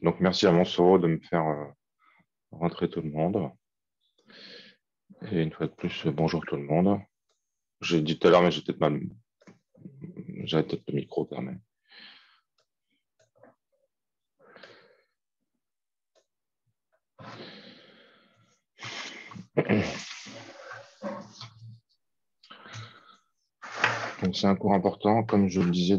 Donc, merci à Monsoro de me faire rentrer tout le monde. Et une fois de plus, bonjour tout le monde. J'ai dit tout à l'heure, mais j'avais peut-être le micro fermé. Donc, c'est un cours important, comme je le disais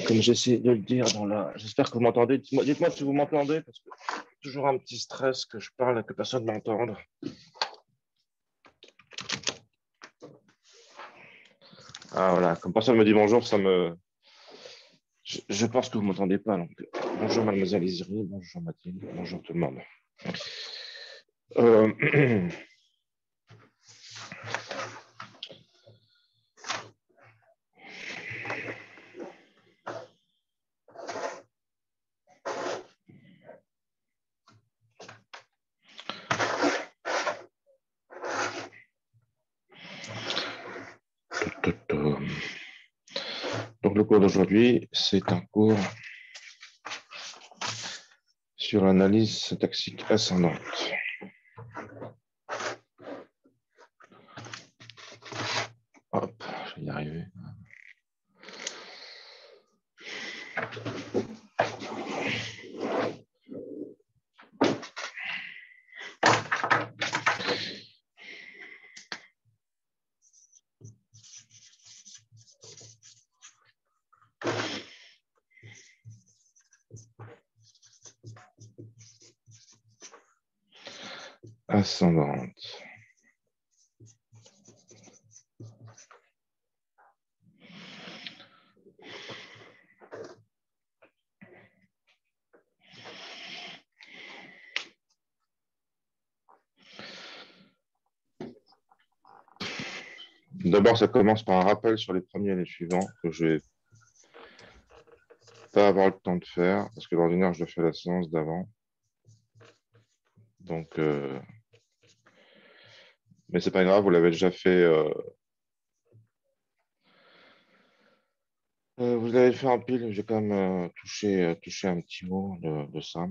comme j'essaie de le dire dans la. J'espère que vous m'entendez. Dites-moi si vous m'entendez, parce que toujours un petit stress que je parle et que personne ne m'entende. Ah voilà, comme personne me dit bonjour, ça me. Je pense que vous ne m'entendez pas. Donc, bonjour mademoiselle Isiri, bonjour Mathilde, bonjour tout le monde. Euh... Donc, le cours d'aujourd'hui, c'est un cours sur l'analyse syntaxique ascendante. Hop, je vais y arriver. Ascendante. D'abord, ça commence par un rappel sur les premiers et les suivants que je vais pas avoir le temps de faire parce que l'ordinaire, je le fais la séance d'avant. Donc, mais c'est pas grave, vous l'avez déjà fait. Vous l'avez fait en pile. J'ai quand même touché un petit mot de ça.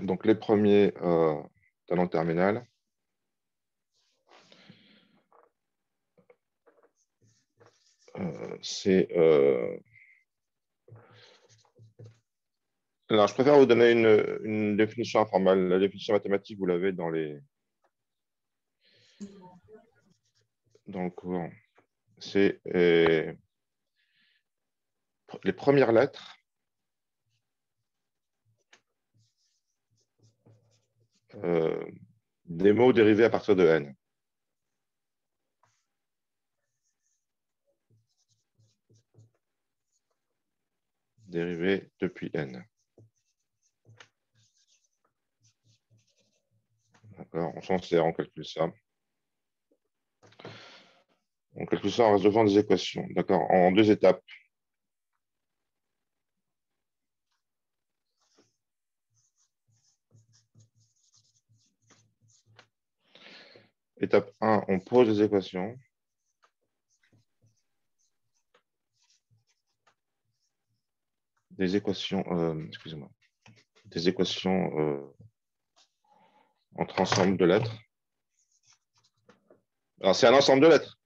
Donc, les premiers talents terminal. C'est. Alors, je préfère vous donner une définition informelle. La définition mathématique, vous l'avez dans le cours. C'est les premières lettres des mots dérivés à partir de n. Dérivés depuis n. D'accord. On s'en sert, on calcule ça. On calcule ça en résolvant des équations. D'accord. En deux étapes. Étape 1, on pose des équations. Excusez-moi. Des équations entre ensemble de lettres. Alors, c'est un ensemble de lettres.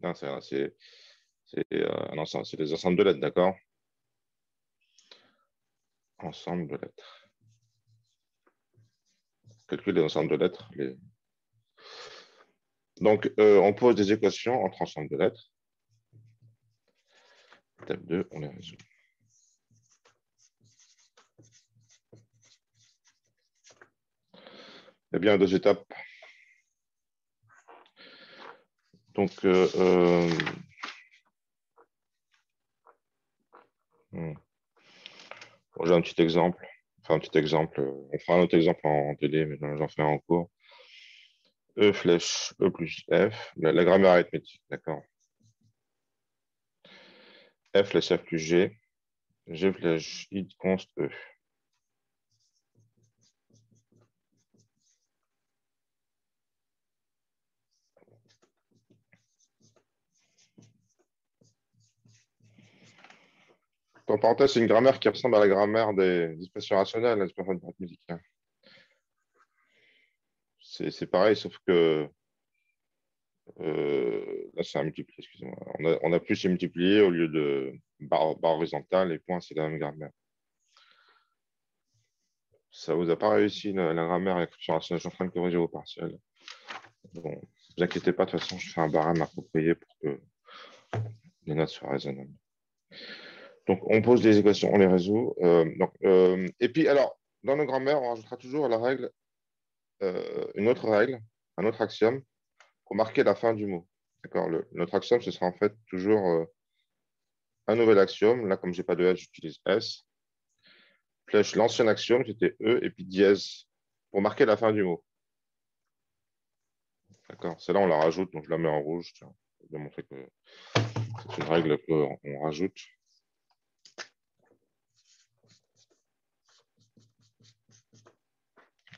Non, c'est un ensemble, c'est des ensembles de lettres, d'accord. Ensemble de lettres. Calcul des ensembles de lettres. Donc, on pose des équations entre ensemble de lettres. Étape 2, on les résout. Il y a bien deux étapes. Donc, j'ai un petit exemple. Enfin, un petit exemple. On fera un autre exemple en TD, mais j'en ferai en cours. E flèche E plus F, la grammaire arithmétique, d'accord. F flèche F plus G, G flèche I const E. En parenthèse, c'est une grammaire qui ressemble à la grammaire des expressions rationnelles, les expressions arithmétiques. C'est pareil, sauf que là, c'est un multiplié, excusez-moi. On a plus et multiplié au lieu de barre horizontale et point, c'est la même grammaire. Ça vous a pas réussi la grammaire avec l'expression rationnelle, je suis en train de corriger vos partiels. Bon, ne vous inquiétez pas, de toute façon, je fais un barème approprié pour que les notes soient raisonnables. Donc, on pose des équations, on les résout. Et puis, alors, dans nos grammaires, on rajoutera toujours la règle, une autre règle, un autre axiome pour marquer la fin du mot. D'accord. Notre axiome, ce sera en fait toujours un nouvel axiome. Là, comme je n'ai pas de S, j'utilise S. Flèche l'ancien axiome, c'était E, et puis dièse pour marquer la fin du mot. D'accord. Celle-là, on la rajoute, donc je la mets en rouge. Tiens, je vais montrer que c'est une règle qu'on rajoute.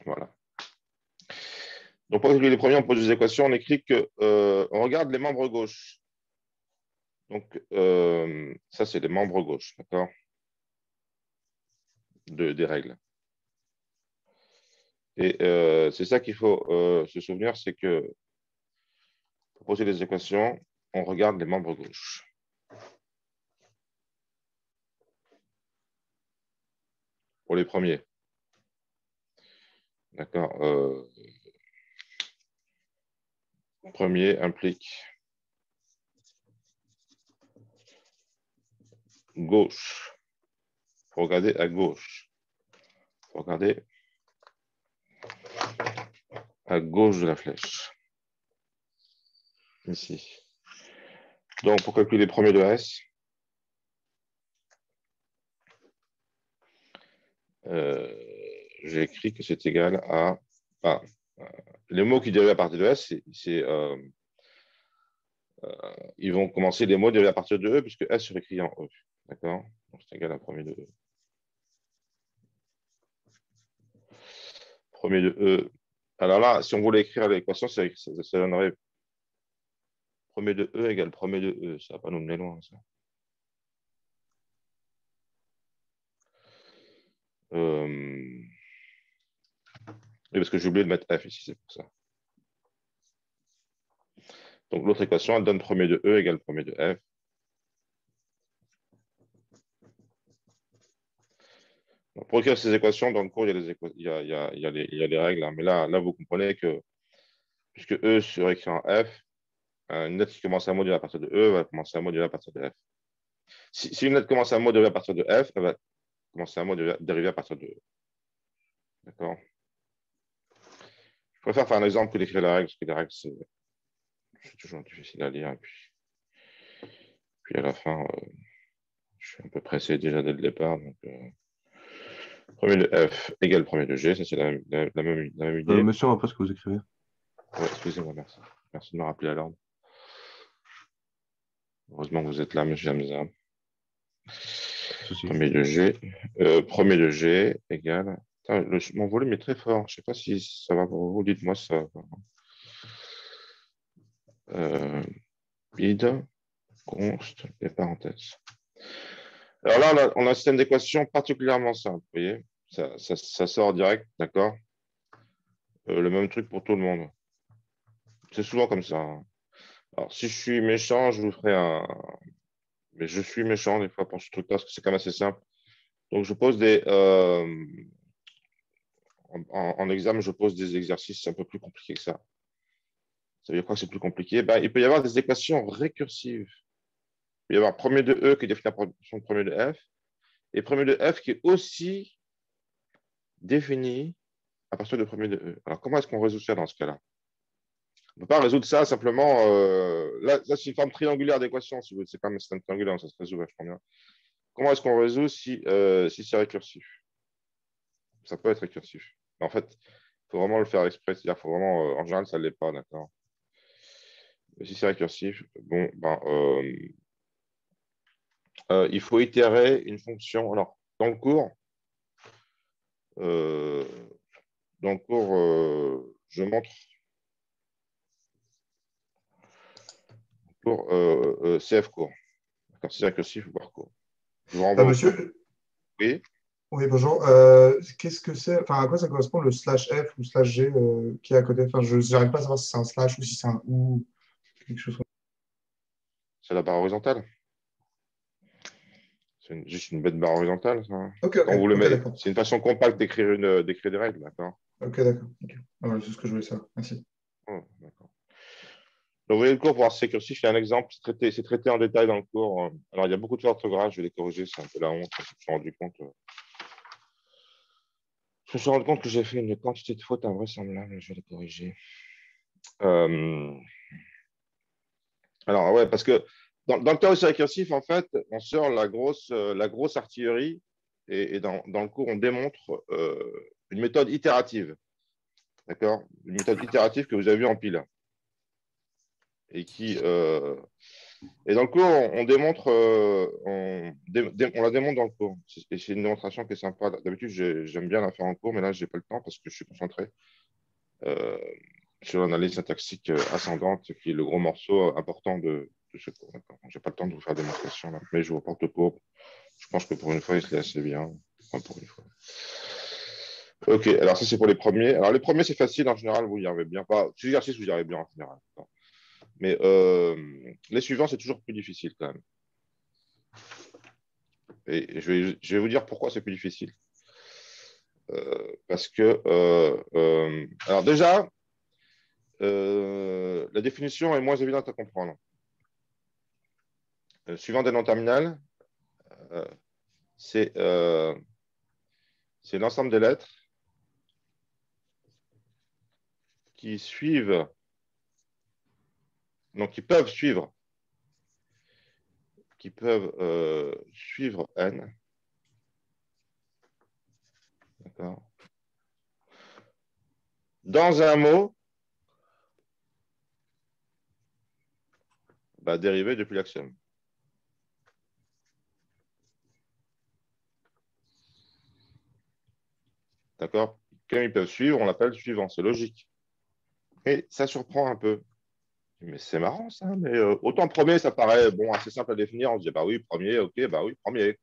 Voilà. Donc, pour calculer les premiers, on pose des équations, on écrit que on regarde les membres gauches. Donc, ça, c'est les membres gauches, d'accord, des règles. Et c'est ça qu'il faut se souvenir, c'est que pour poser les équations, on regarde les membres gauches. Pour les premiers. D'accord. Premier implique gauche. Il faut regarder à gauche. Il faut regarder à gauche de la flèche. Ici. Donc, pour calculer les premiers de S, j'ai écrit que c'est égal à... les mots qui dérivent à partir de S, ils vont commencer les mots dérivés à partir de E, puisque S serait écrit en E. D'accord. Donc, c'est égal à premier de E. Premier de E. Alors là, si on voulait écrire l'équation, ça donnerait premier de E égale premier de E. Ça ne va pas nous mener loin, ça. Oui, parce que j'ai oublié de mettre F ici, c'est pour ça. Donc l'autre équation, elle donne premier de E égale premier de F. Donc, pour écrire ces équations, dans le cours, il y a les règles, hein. Mais là, vous comprenez que puisque E serait écrit en F, une lettre qui commence à moduler à partir de E va commencer à moduler à partir de F. Si une lettre commence à moduler à partir de F, elle va commencer à dériver à partir de E. D'accord. Je préfère faire un exemple que d'écrire la règle, parce que les règles, c'est toujours difficile à lire. Et puis à la fin, je suis un peu pressé déjà dès le départ. Donc, premier de F égale premier de G, ça c'est la même idée. Monsieur, après ce que vous écrivez. Ouais, excusez-moi, merci. Merci de me rappeler à l'ordre. Heureusement que vous êtes là, monsieur Hamza. Premier de G égale. Mon volume est très fort. Je ne sais pas si ça va pour vous. Dites-moi si ça va. Id, const, et parenthèses. Alors là, on a un système d'équations particulièrement simple. Vous voyez, ça sort direct, d'accord. Le même truc pour tout le monde. C'est souvent comme ça, hein. Alors, si je suis méchant, je vous ferai un. Mais je suis méchant des fois pour ce truc-là, parce que c'est quand même assez simple. Donc, je pose des. En examen, je pose des exercices un peu plus compliqués que ça. Ça veut dire quoi que c'est plus compliqué? Ben, il peut y avoir des équations récursives. Il peut y avoir premier de E qui définit la production de premier de F, et premier de F qui est aussi défini à partir de premier de E. Alors, comment est-ce qu'on résout ça dans ce cas-là? On ne peut pas résoudre ça simplement. Là, c'est une forme triangulaire d'équation, si vous voulez. C'est quand même un système triangulaire, ça se résout vachement bien. Comment est-ce qu'on résout si c'est récursif? Ça peut être récursif. Mais en fait, il faut vraiment le faire exprès. C'est-à-dire, faut vraiment, en général, ça ne l'est pas, d'accord? Mais si c'est récursif, bon, il faut itérer une fonction. Alors, dans le cours, euh, je montre pour CF cours. C'est récursif ou par cours. Je vous renvoie au cours. Monsieur, Oui, oui, bonjour. Qu'est-ce que c'est, enfin, à quoi ça correspond le slash F ou slash G qui est à côté? Enfin, je n'arrive pas à savoir si c'est un slash ou si c'est un ou, quelque chose comme c'est la barre horizontale. C'est juste une bête barre horizontale, ça. ça. Ok, Quand vous le ok, mettez, d'accord. c'est une façon compacte d'écrire des règles, d'accord? Ok, d'accord. Ok. Ah, voilà, c'est ce que je voulais savoir. Merci. Oh, d'accord. Donc, vous voyez le cours pour voir si c'est cursif. Il y a un exemple, c'est traité en détail dans le cours. Alors, il y a beaucoup de fautes d'orthographe, je vais les corriger, c'est un peu la honte. Je me suis rendu compte, que j'ai fait une quantité de fautes invraisemblables, je vais les corriger. Euh, Alors, ouais, parce que dans le théorème récursif, en fait, on sort la grosse artillerie et dans le cours, on démontre une méthode itérative, d'accord? Une méthode itérative que vous avez vue en pile et et dans le cours, on démontre, on la démontre dans le cours. Et c'est une démonstration qui est sympa. D'habitude, j'aime bien la faire en cours, mais là, j'ai pas le temps parce que je suis concentré euh, sur l'analyse syntaxique ascendante, qui est le gros morceau important de ce cours. Je n'ai pas le temps de vous faire des démonstration, là, mais je vous reporte le cours. Je pense que pour une fois, il se l'est assez bien. Enfin, pour une fois. Ok, alors ça, c'est pour les premiers. Alors, les premiers, c'est facile en général, vous y arrivez bien. Pas, ces exercices, vous y arrivez bien en général. Mais les suivants, c'est toujours plus difficile quand même. Et je vais vous dire pourquoi c'est plus difficile. Parce que, alors déjà, la définition est moins évidente à comprendre. Suivant des noms terminales, euh, c'est c'est l'ensemble des lettres qui suivent, donc qui peuvent suivre n, d'accord, dans un mot dérivé depuis l'axiome. D'accord? Comme ils peuvent suivre, on l'appelle suivant, c'est logique. Et ça surprend un peu. Mais c'est marrant ça, mais autant premier, ça paraît bon, assez simple à définir. On se dit, bah oui, premier, ok, bah oui, premier.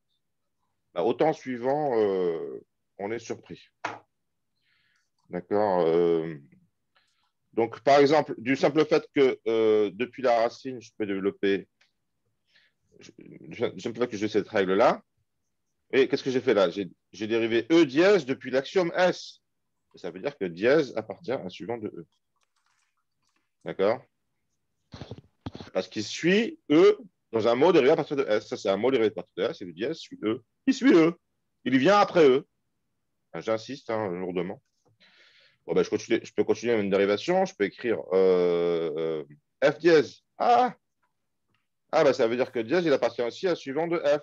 Autant suivant, on est surpris. D'accord. Donc, par exemple, du simple fait que depuis la racine, je peux développer, du simple fait que j'ai cette règle-là, et qu'est-ce que j'ai fait là? J'ai dérivé E dièse depuis l'axiome S. Ça veut dire que dièse appartient à un suivant de E. D'accord? Parce qu'il suit E dans un mot dérivé à partir de S. Ça, c'est un mot dérivé à partir de S, et le dièse suit E. Il suit E. Il vient après E. J'insiste lourdement. Bon, je peux continuer une dérivation. Je peux écrire F dièse. Ça veut dire que dièse, il appartient aussi à un suivant de F.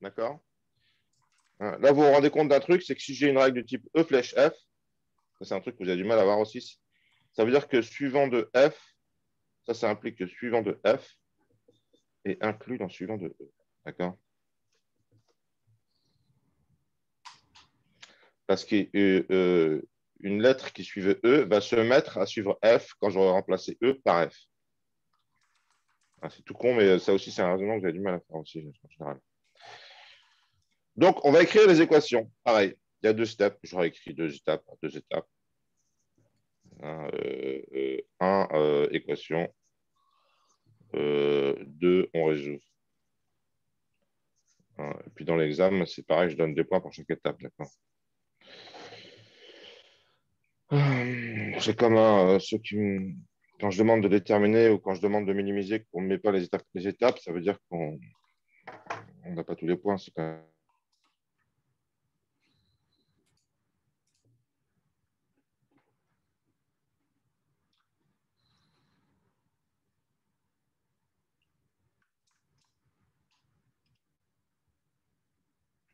D'accord? Là, vous vous rendez compte d'un truc, c'est que si j'ai une règle du type E flèche F, c'est un truc que vous avez du mal à voir aussi, ça veut dire que suivant de F, ça implique que suivant de F est inclus dans suivant de E. D'accord? Parce qu'une lettre qui suive E va se mettre à suivre F quand j'aurai remplacé E par F. C'est tout con, mais ça aussi, c'est un raisonnement que vous avez du mal à faire aussi, en général. Donc, on va écrire les équations. Pareil, il y a deux steps. J'aurais écrit deux étapes. Équation. Deux, on résout. Et puis dans l'examen, c'est pareil, je donne des points pour chaque étape. D'accord. C'est comme quand je demande de déterminer ou quand je demande de minimiser, qu'on ne met pas les étapes, ça veut dire qu'on n'a pas tous les points.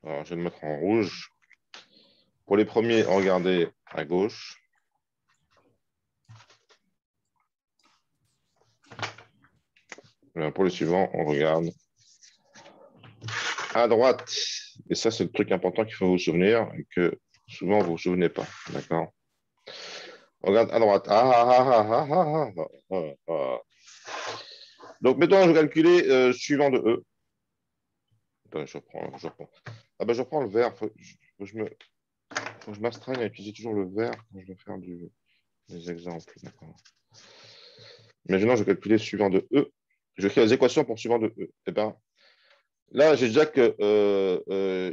Alors, je vais le mettre en rouge. Pour les premiers, regardez à gauche. Pour les suivants, on regarde à droite. Et ça, c'est le truc important qu'il faut vous souvenir et que souvent vous ne vous souvenez pas. D'accord? On regarde à droite. Donc, mettons, je vais calculer suivant de E. Attends, je reprends. Ah ben, je reprends le vert. Faut que je m'astreigne à utiliser toujours le vert quand je vais faire des exemples. D'accord. Imaginons, je vais calculer suivant de E. Je vais écrire les équations pour suivant de E. Eh ben, là, j'ai déjà que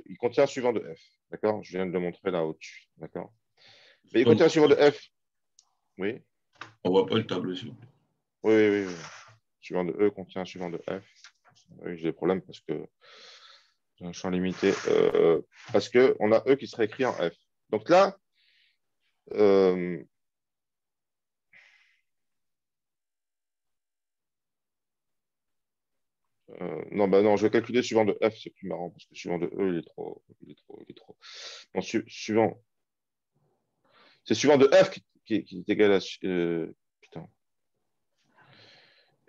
il contient suivant de F. D'accord? Je viens de le montrer là au-dessus. D'accord? Mais il contient suivant de F. Oui. On voit pas le tableau, s'il vous plaît. Oui, oui, oui. Suivant de E contient suivant de F. Oui, j'ai des problèmes parce que j'ai un champ limité. Parce qu'on a E qui serait écrit en F. Donc là, euh, non, bah non, je vais calculer suivant de F, c'est plus marrant parce que suivant de E, il est trop. Il est trop. Bon, suivant. C'est suivant de F qui est égal à. Putain.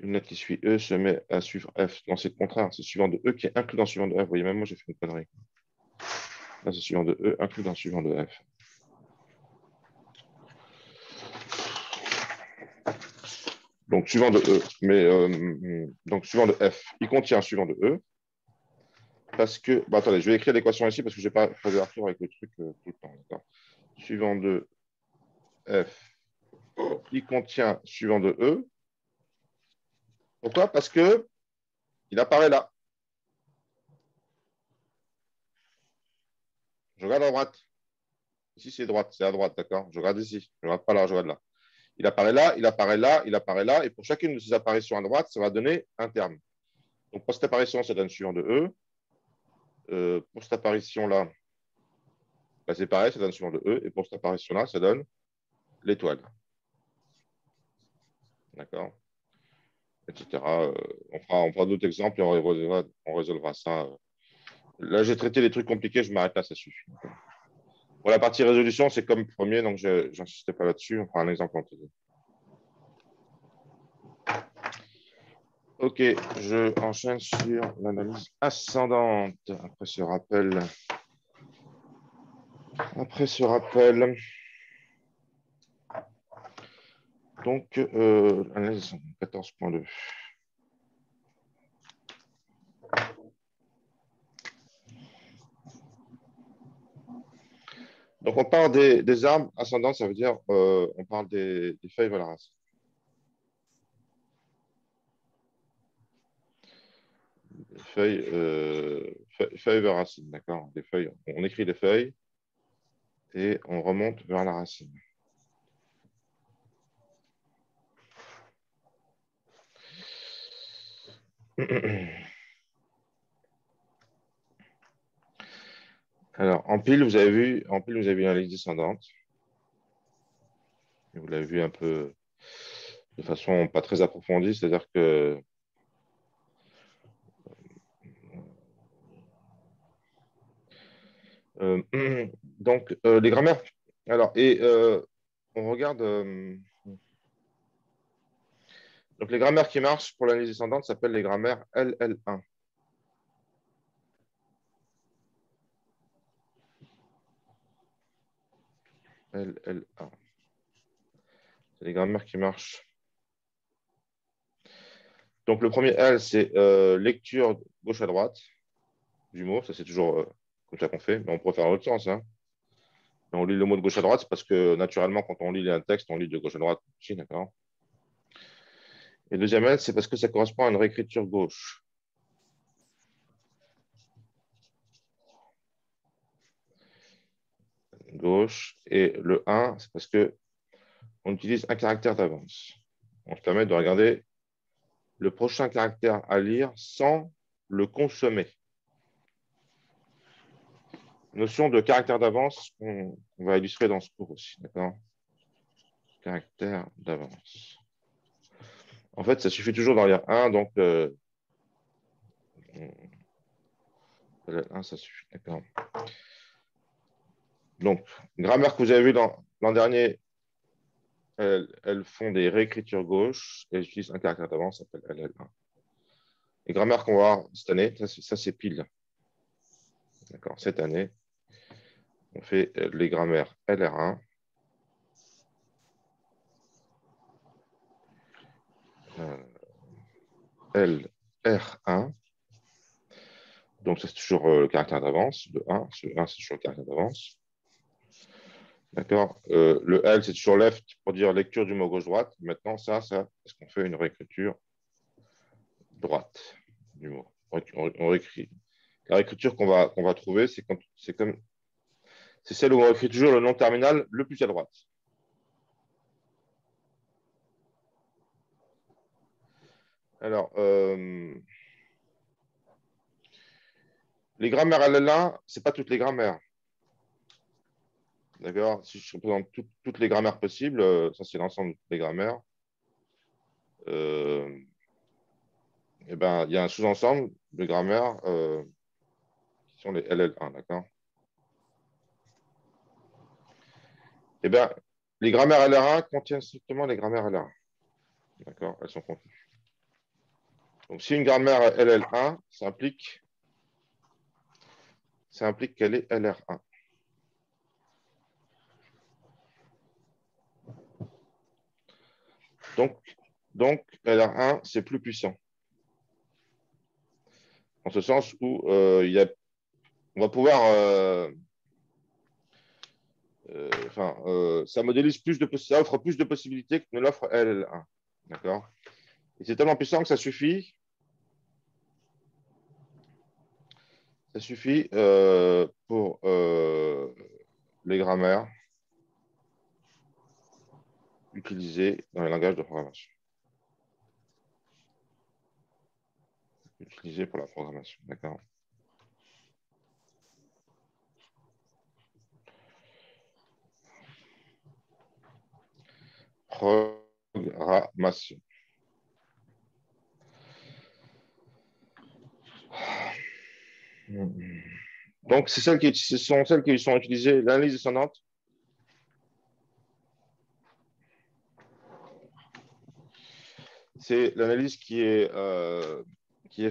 Une lettre qui suit E se met à suivre F. Non, c'est le contraire. C'est suivant de E qui est inclus dans suivant de F. Vous voyez, même moi, j'ai fait une connerie. Là, c'est suivant de E inclus dans suivant de F. Donc, suivant de E. Mais, donc, suivant de F. Il contient suivant de E. Parce que. Bah, attendez, je vais écrire l'équation ici parce que je n'ai pas posé Arthur avec le truc tout le temps. D'accord. Suivant de F. Il contient suivant de E. Pourquoi? Parce que il apparaît là. Je regarde à droite. Ici, c'est droite, c'est à droite, d'accord? Je regarde ici. Je ne regarde pas là, je regarde là. Il apparaît là, il apparaît là, il apparaît là. Et pour chacune de ces apparitions à droite, ça va donner un terme. Donc, pour cette apparition, ça donne suivant de E. Pour cette apparition-là, bah, c'est pareil, ça donne suivant de E. Et pour cette apparition-là, ça donne l'étoile. D'accord? Etc. On fera d'autres exemples et on résolvera ça. Là, j'ai traité les trucs compliqués, je m'arrête là, ça suffit. Pour la partie résolution, c'est comme premier, donc je n'insistais pas là-dessus. On fera un exemple en télé. Ok, je enchaîne sur l'analyse ascendante. Après ce rappel. Donc, analyse 14.2. Donc, on parle des arbres ascendants, ça veut dire on parle des feuilles vers la racine. Feuilles vers racine, d'accord. Des feuilles, on écrit les feuilles et on remonte vers la racine. Alors, en pile, vous avez vu une analyse descendante. Vous l'avez vu un peu de façon pas très approfondie, c'est-à-dire que donc les grammaires. Alors, on regarde. Donc, les grammaires qui marchent pour l'analyse descendante s'appellent les grammaires LL1. LL1. C'est les grammaires qui marchent. Donc, le premier L, c'est lecture gauche à droite du mot. Ça, c'est toujours comme ça qu'on fait. Mais on pourrait faire dans l'autre sens. Hein. On lit le mot de gauche à droite, c'est parce que naturellement, quand on lit un texte, on lit de gauche à droite aussi, d'accord? Et le deuxième L, c'est parce que ça correspond à une réécriture gauche. Gauche. Et le 1, c'est parce que on utilise un caractère d'avance. On se permet de regarder le prochain caractère à lire sans le consommer. Notion de caractère d'avance qu'on va illustrer dans ce cours aussi, d'accord? Caractère d'avance. En fait, ça suffit toujours d'en lire un, donc 1, ça suffit, d'accord? Donc, grammaire que vous avez vu l'an dernier, elles font des réécritures gauche et elles utilisent un caractère d'avance, ça s'appelle LL1. Les grammaires qu'on va voir cette année, ça c'est pile. D'accord, cette année, on fait les grammaires LR1, LR1 Donc, ça, c'est toujours le caractère d'avance, le 1. Ce 1, c'est toujours le caractère d'avance. D'accord. Le L, c'est toujours left pour dire lecture du mot gauche-droite. Maintenant, ça, est-ce qu'on fait une réécriture droite du mot? On réécrit. La réécriture qu'on va trouver, c'est celle où on écrit toujours le nom terminal le plus à droite. Alors, les grammaires LL1, ce n'est pas toutes les grammaires. D'accord? Si je représente toutes les grammaires possibles, ça c'est l'ensemble de toutes les grammaires, et ben, il y a un sous-ensemble de grammaires qui sont les LL1, d'accord? Et ben, les grammaires LR1 contiennent strictement les grammaires LR1. D'accord? Elles sont contenues. Donc, si une grammaire est LL1, ça implique qu'elle est LR1. Donc LR1, c'est plus puissant. En ce sens où on va pouvoir... ça modélise ça offre plus de possibilités que ne l'offre LL1. D'accord? Et c'est tellement puissant que ça suffit pour les grammaires utilisées dans les langages de programmation. Utilisées pour la programmation. D'accord? Programmation. Donc, ce sont celles qui sont utilisées, l'analyse descendante. C'est l'analyse qui est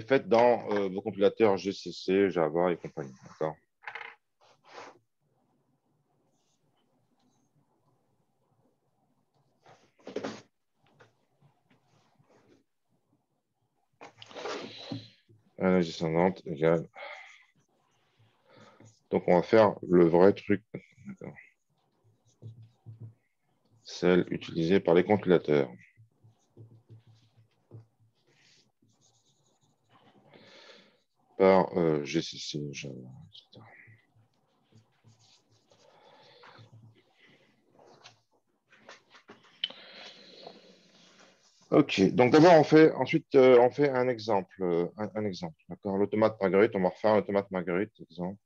faite dans vos compilateurs GCC, Java et compagnie. D'accord? Analyse descendante égale. Donc, on va faire le vrai truc. Celle utilisée par les compilateurs. Par GCC, Java, etc. Ok, donc d'abord ensuite on fait un exemple, un exemple. D'accord, l'automate Marguerite, on va refaire un automate Marguerite, exemple.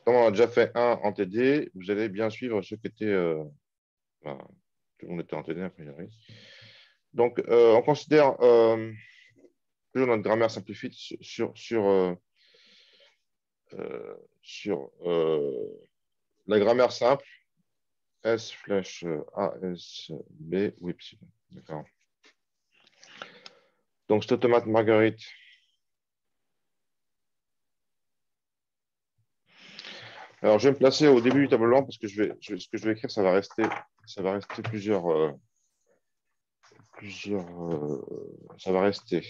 Comme on a déjà fait un en TD, vous allez bien suivre ce qui était, tout le monde était en TD a priori. Donc on considère toujours notre grammaire simplifiée sur la grammaire simple S flèche A, S, B ou Y. D'accord. Donc, cette automate Marguerite. Alors, je vais me placer au début du tableau blanc parce que ce que je vais écrire, ça va rester plusieurs. Ça va rester.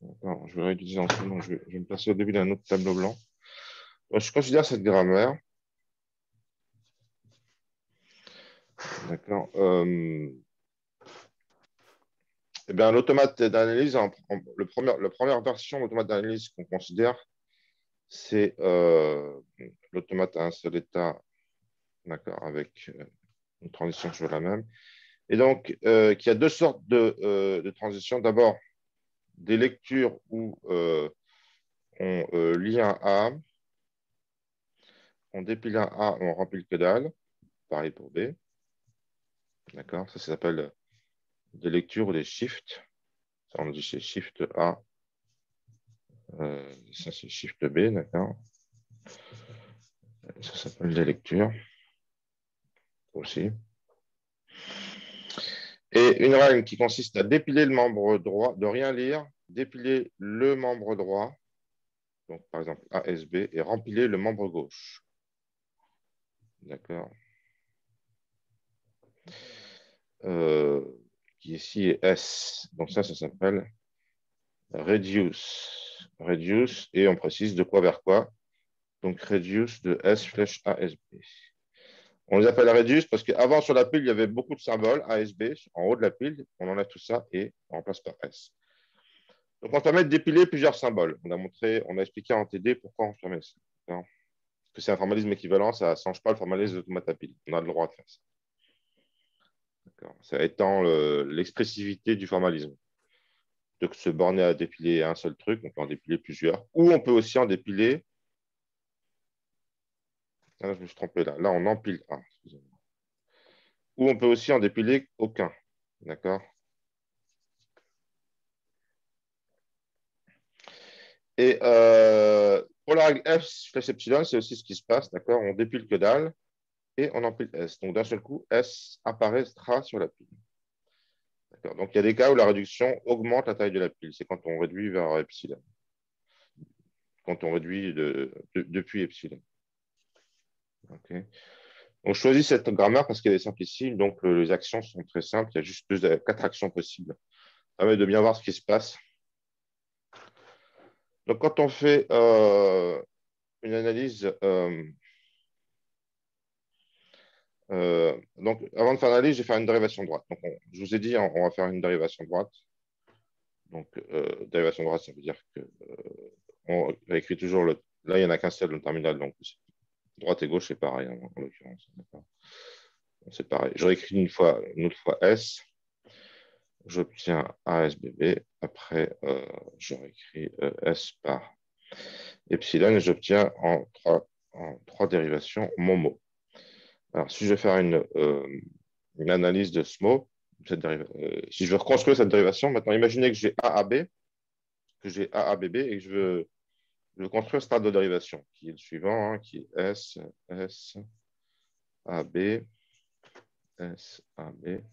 Je vais réutiliser ensuite. Donc, je vais me placer au début d'un autre tableau blanc. Donc, je considère cette grammaire. D'accord. Eh bien, l'automate d'analyse, la première version de l'automate d'analyse qu'on considère, c'est l'automate à un seul état, d'accord, avec une transition toujours la même. Et donc, qui a deux sortes de transitions. D'abord, des lectures où on lit un A, on dépile un A, on remplit le que pareil pour B. D'accord, ça s'appelle des lectures ou des shifts. Ça, on dit c'est shift A. Ça, c'est shift B, d'accord. Ça s'appelle des lectures aussi. Et une règle qui consiste à dépiler le membre droit, de rien lire, dépiler le membre droit, donc par exemple ASB, et rempiler le membre gauche. D'accord. qui ici est S. Donc ça s'appelle reduce. Reduce, et on précise de quoi vers quoi. Donc reduce de S flèche ASB. On les appelle reduce parce qu'avant, sur la pile, il y avait beaucoup de symboles ASB en haut de la pile. On enlève tout ça et on remplace par S. Donc, on permet de dépiler plusieurs symboles. On a expliqué en TD pourquoi on permet ça. Parce que c'est un formalisme équivalent, ça ne change pas le formalisme d'automate à pile. On a le droit de faire ça. Ça étend l'expressivité du formalisme. De se borner à dépiler un seul truc, on peut en dépiler plusieurs. Ou on peut aussi en dépiler. Ah, je me suis trompé là. Là, on empile un. Ou on peut aussi en dépiler aucun. D'accord? Et pour la règle F flèche epsilon, c'est aussi ce qui se passe. D'accord? On dépile que dalle et on empile S. Donc, d'un seul coup, S apparaîtra sur la pile. Donc, il y a des cas où la réduction augmente la taille de la pile. C'est quand on réduit vers epsilon. Quand on réduit depuis epsilon. Okay. On choisit cette grammaire parce qu'elle est simplissime. Donc, les actions sont très simples. Il y a juste 4 actions possibles. Ça permet de bien voir ce qui se passe. Donc, quand on fait une analyse... donc, avant de faire l'analyse, je vais faire une dérivation droite. Donc, je vous ai dit, on va faire une dérivation droite. Donc, dérivation droite, ça veut dire que on écrit toujours le. Là, il n'y en a qu'un seul, le terminal. Donc, droite et gauche, c'est pareil, hein, en l'occurrence. C'est pareil. Je réécris une autre fois S. J'obtiens ASBB. Après, je réécris S par epsilon et j'obtiens en trois dérivations mon mot. Alors, si je vais faire une analyse de ce mot, si je veux reconstruire cette dérivation, maintenant, imaginez que j'ai A à B, que j'ai A à BB et que je veux construire ce stade de dérivation, qui est le suivant, hein, qui est S, S, AB, S, AB,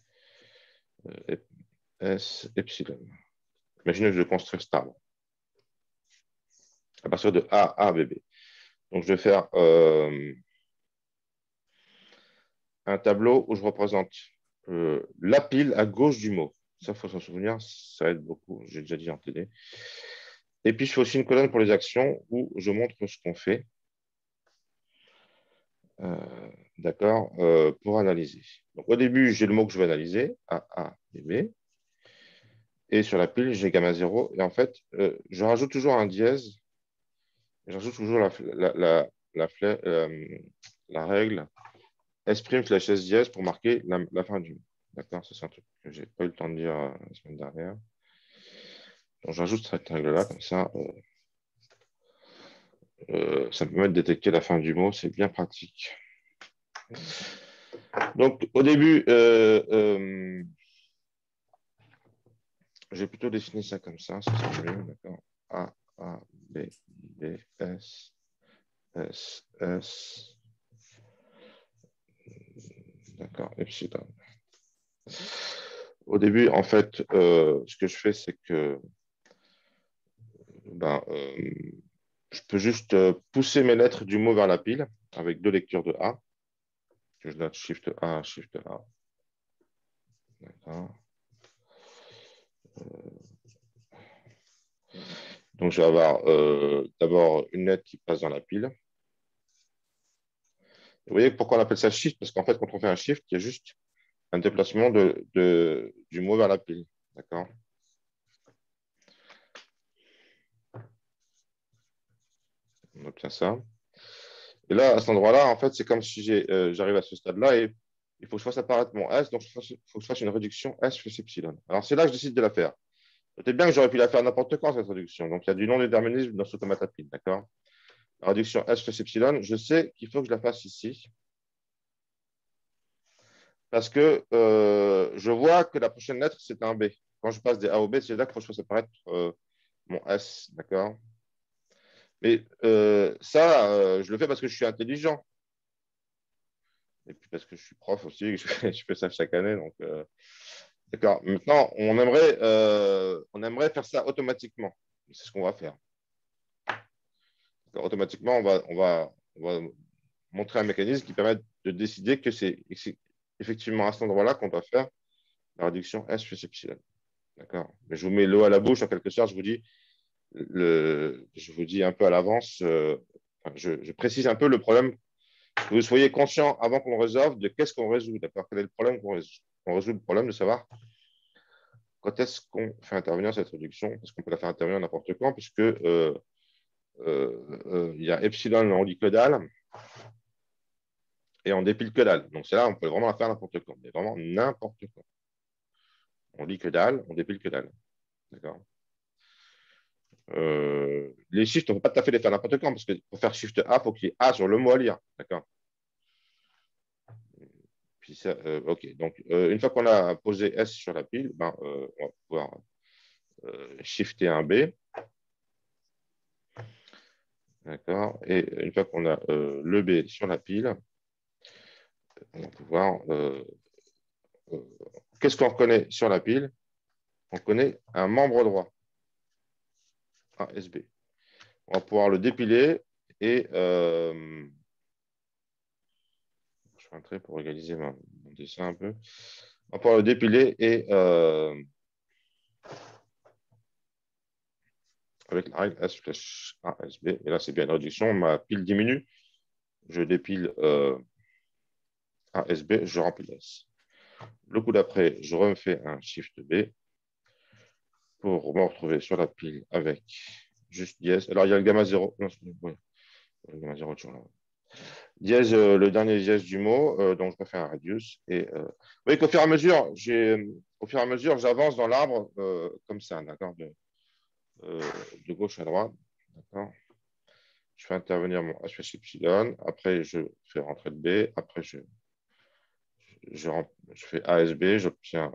S, epsilon. Imaginez que je veux construire cet arbre à partir de A à BB. Donc, je vais faire un tableau où je représente la pile à gauche du mot. Ça, il faut s'en souvenir, ça aide beaucoup. J'ai déjà dit en TD. Et puis, je fais aussi une colonne pour les actions où je montre ce qu'on fait. D'accord, pour analyser. Donc, au début, j'ai le mot que je vais analyser, A, B, B. Et sur la pile, j'ai gamma 0. Et en fait, je rajoute toujours un dièse. Je rajoute toujours la règle S' flèche S dièse pour marquer la fin du mot. D'accord, c'est un truc que je n'ai pas eu le temps de dire la semaine dernière. Donc, j'ajoute cette règle-là, comme ça, ça me permet de détecter la fin du mot. C'est bien pratique. Donc, au début, j'ai plutôt dessiné ça comme ça sera mieux, d'accord. A, B, B, S, S, S, d'accord, epsilon. Au début, en fait, ce que je fais, c'est que je peux juste pousser mes lettres du mot vers la pile avec 2 lectures de A. Que je note Shift A, Shift A. D'accord. Donc, je vais avoir d'abord une lettre qui passe dans la pile. Vous voyez pourquoi on appelle ça shift? Parce qu'en fait, quand on fait un shift, il y a juste un déplacement du mot vers la pile. D'accord? On obtient ça. Et là, à cet endroit-là, en fait, c'est comme si j'arrive à ce stade-là et il faut que je fasse apparaître mon S, donc il faut que je fasse une réduction S plus epsilon. Alors, c'est là que je décide de la faire. Peut-être bien que j'aurais pu la faire n'importe quand, cette réduction. Donc, il y a du non-déterminisme dans ce automate à pile. D'accord? La réduction S plus epsilon, je sais qu'il faut que je la fasse ici. Parce que je vois que la prochaine lettre, c'est un B. Quand je passe des A au B, c'est là qu'il faut que je fasse apparaître mon S. D'accord? Mais ça, je le fais parce que je suis intelligent. Et puis parce que je suis prof aussi, je fais ça chaque année. Donc, d'accord. Maintenant, on aimerait faire ça automatiquement. C'est ce qu'on va faire. Automatiquement, on va montrer un mécanisme qui permet de décider que c'est effectivement à cet endroit-là qu'on doit faire la réduction S plus epsilon. D'accord. Mais je vous mets l'eau à la bouche, en quelque sorte, je vous dis un peu à l'avance, je précise un peu le problème, que vous soyez conscient avant qu'on résolve de qu'est-ce qu'on résout, d'accord? Quel est le problème qu'on résout? On résout le problème de savoir quand est-ce qu'on fait intervenir cette réduction, parce qu'on peut la faire intervenir n'importe quand, puisque il y a epsilon, on lit que dalle, et on dépile que dalle. Donc c'est là, on peut vraiment la faire n'importe quand, mais vraiment n'importe quand. On lit que dalle, on dépile que dalle. D'accord. Les shifts, on ne peut pas tout à fait les faire n'importe quand, parce que pour faire shift A, il faut qu'il y ait A sur le mot à lire. D'accord. Puis ça, OK. Donc, une fois qu'on a posé S sur la pile, ben, on va pouvoir shifter un B. D'accord. Et une fois qu'on a le B sur la pile, on va pouvoir. Qu'est-ce qu'on reconnaît sur la pile? On connaît un membre droit, un SB. On va pouvoir le dépiler et je fais un trait pour égaliser mon dessin un peu. On va pouvoir le dépiler et avec la règle S flèche A, SB. Et là, c'est bien une réduction. Ma pile diminue. Je dépile A, SB, je remplis S. Le coup d'après, je refais un Shift B pour me retrouver sur la pile avec juste dièse. Alors, il y a le gamma 0. Non, oui, le gamma 0 toujours là. Dièse, le dernier dièse du mot, donc je refais un radius. Et vous voyez qu'au fur et à mesure, j'avance dans l'arbre comme ça, d'accord, de gauche à droite. D'accord. Je fais intervenir mon H plus epsilon. Après, je fais rentrer le B. Après, je fais ASB. J'obtiens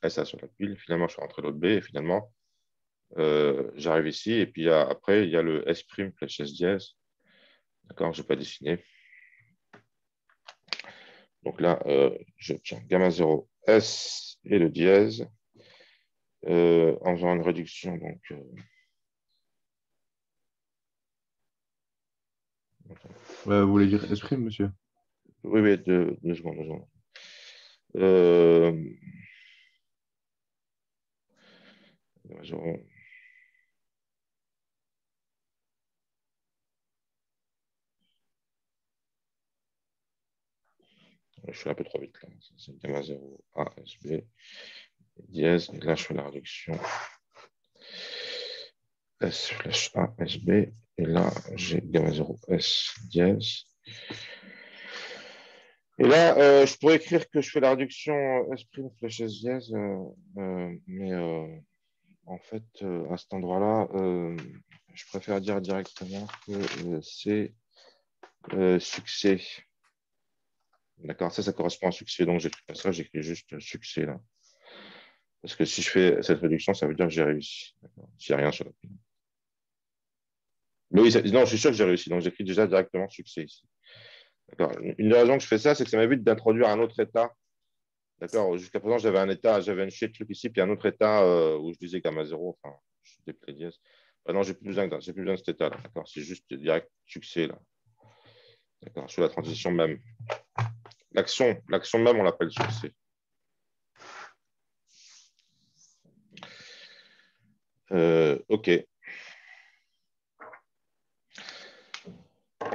SA sur la pile. Finalement, je fais rentrer l'autre B. Et finalement, j'arrive ici. Et puis après, il y a le S' flèche S dièse. D'accord, je n'ai pas dessiné. Donc là, j'obtiens gamma 0 S et le dièse en faisant une réduction. Donc, Vous voulez dire S', monsieur? oui, 2 secondes. 2 secondes. Gamma 0. Je suis un peu trop vite là. C'est gamma 0 A, S, B, dièse. Et là, je fais la réduction. S flèche A, S, B. Et là, j'ai gamma 0 S dièse. Et là, je pourrais écrire que je fais la réduction S' flèche S dièse. Mais en fait, à cet endroit-là, je préfère dire directement que c'est succès. D'accord, ça correspond à succès. Donc, j'écris pas ça, j'écris juste succès là. Parce que si je fais cette réduction, ça veut dire que j'ai réussi. S'il n'y a rien sur la pile. Mais oui, non, je suis sûr que j'ai réussi. Donc, j'écris déjà directement succès ici. Une des raisons que je fais ça, c'est que ça m'évite d'introduire un autre état. D'accord. Jusqu'à présent, j'avais une chier de truc ici, puis un autre état où je disais gamma 0. Enfin, je déplais dièse. Non, j'ai plus besoin de cet état-là. D'accord. C'est juste direct succès là. D'accord. Sur la transition même. L'action même, on l'appelle succès. OK.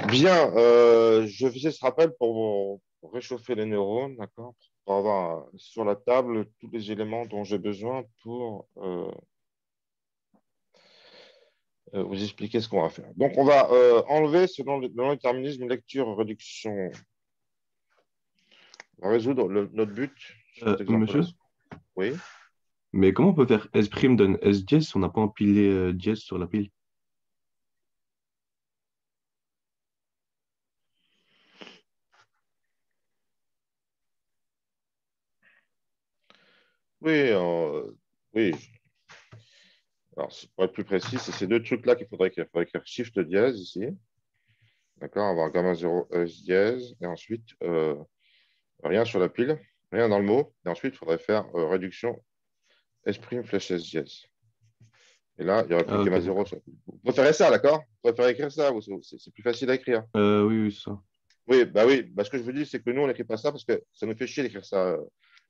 Bien, je faisais ce rappel pour réchauffer les neurones, d'accord, pour avoir sur la table tous les éléments dont j'ai besoin pour vous expliquer ce qu'on va faire. Donc, on va enlever, selon le déterminisme, lecture-réduction. On va résoudre notre but sur cet exemple. Monsieur? Oui. Mais comment on peut faire S' donne S dièse si on n'a pas empilé dièse sur la pile? Oui, oui. Alors, pour être plus précis, c'est ces deux trucs-là qu'il faudrait écrire. Il faudrait écrire shift dièse ici. D'accord, avoir gamma 0 S dièse. Et ensuite, rien sur la pile, rien dans le mot. Et ensuite, il faudrait faire réduction S' flèche S dièse. Et là, il n'y aurait plus que gamma 0 sur la pile. Vous préférez ça, d'accord? Vous préférez écrire ça? C'est plus facile à écrire. Oui, c'est ça. Oui, bah, ce que je vous dis, c'est que nous, on n'écrit pas ça parce que ça nous fait chier d'écrire ça.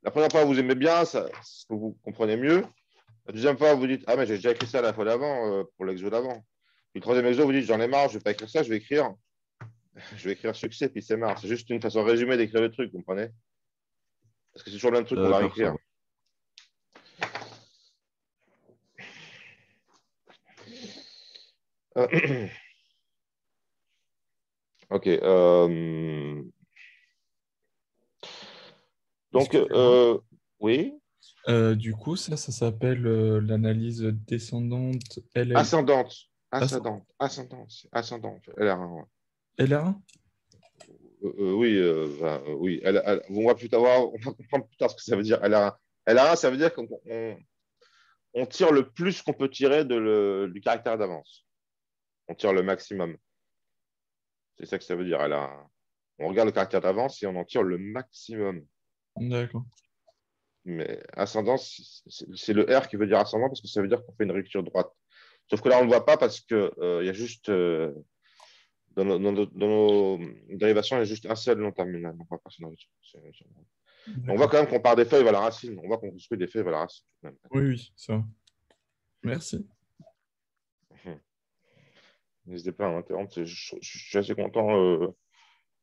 La première fois, vous aimez bien, ça, vous comprenez mieux. La deuxième fois, vous dites, ah, mais j'ai déjà écrit ça la fois d'avant, pour l'exo d'avant. Puis le troisième exo, vous dites, j'en ai marre, je ne vais pas écrire ça, je vais écrire succès, puis c'est marre. C'est juste une façon résumée d'écrire le truc, vous comprenez? Parce que c'est toujours le même truc qu'on va D'accord, ça réécrire. va. Ok. Donc, Excusez-moi. oui, Du coup, ça s'appelle l'analyse descendante LL. ascendante, Ascend- ascendante, LR1, ouais. LR1? Oui, oui. On va on va comprendre plus tard ce que ça veut dire. LR1. LR1, ça veut dire qu'on tire le plus qu'on peut tirer du caractère d'avance. On tire le maximum. C'est ça que ça veut dire. On regarde le caractère d'avance et on en tire le maximum. D'accord. Mais ascendant, c'est le R qui veut dire ascendant parce que ça veut dire qu'on fait une rupture droite. Sauf que là, on ne le voit pas parce qu'il y a juste, dans nos dérivations, il y a juste un seul nom terminal. On voit pas son rupture. On voit D'accord. quand même qu'on part des feuilles vers la racine. On voit qu'on construit des feuilles vers la racine. Oui, oui, ça va. Merci. N'hésitez pas à m'interrompre. Je suis assez content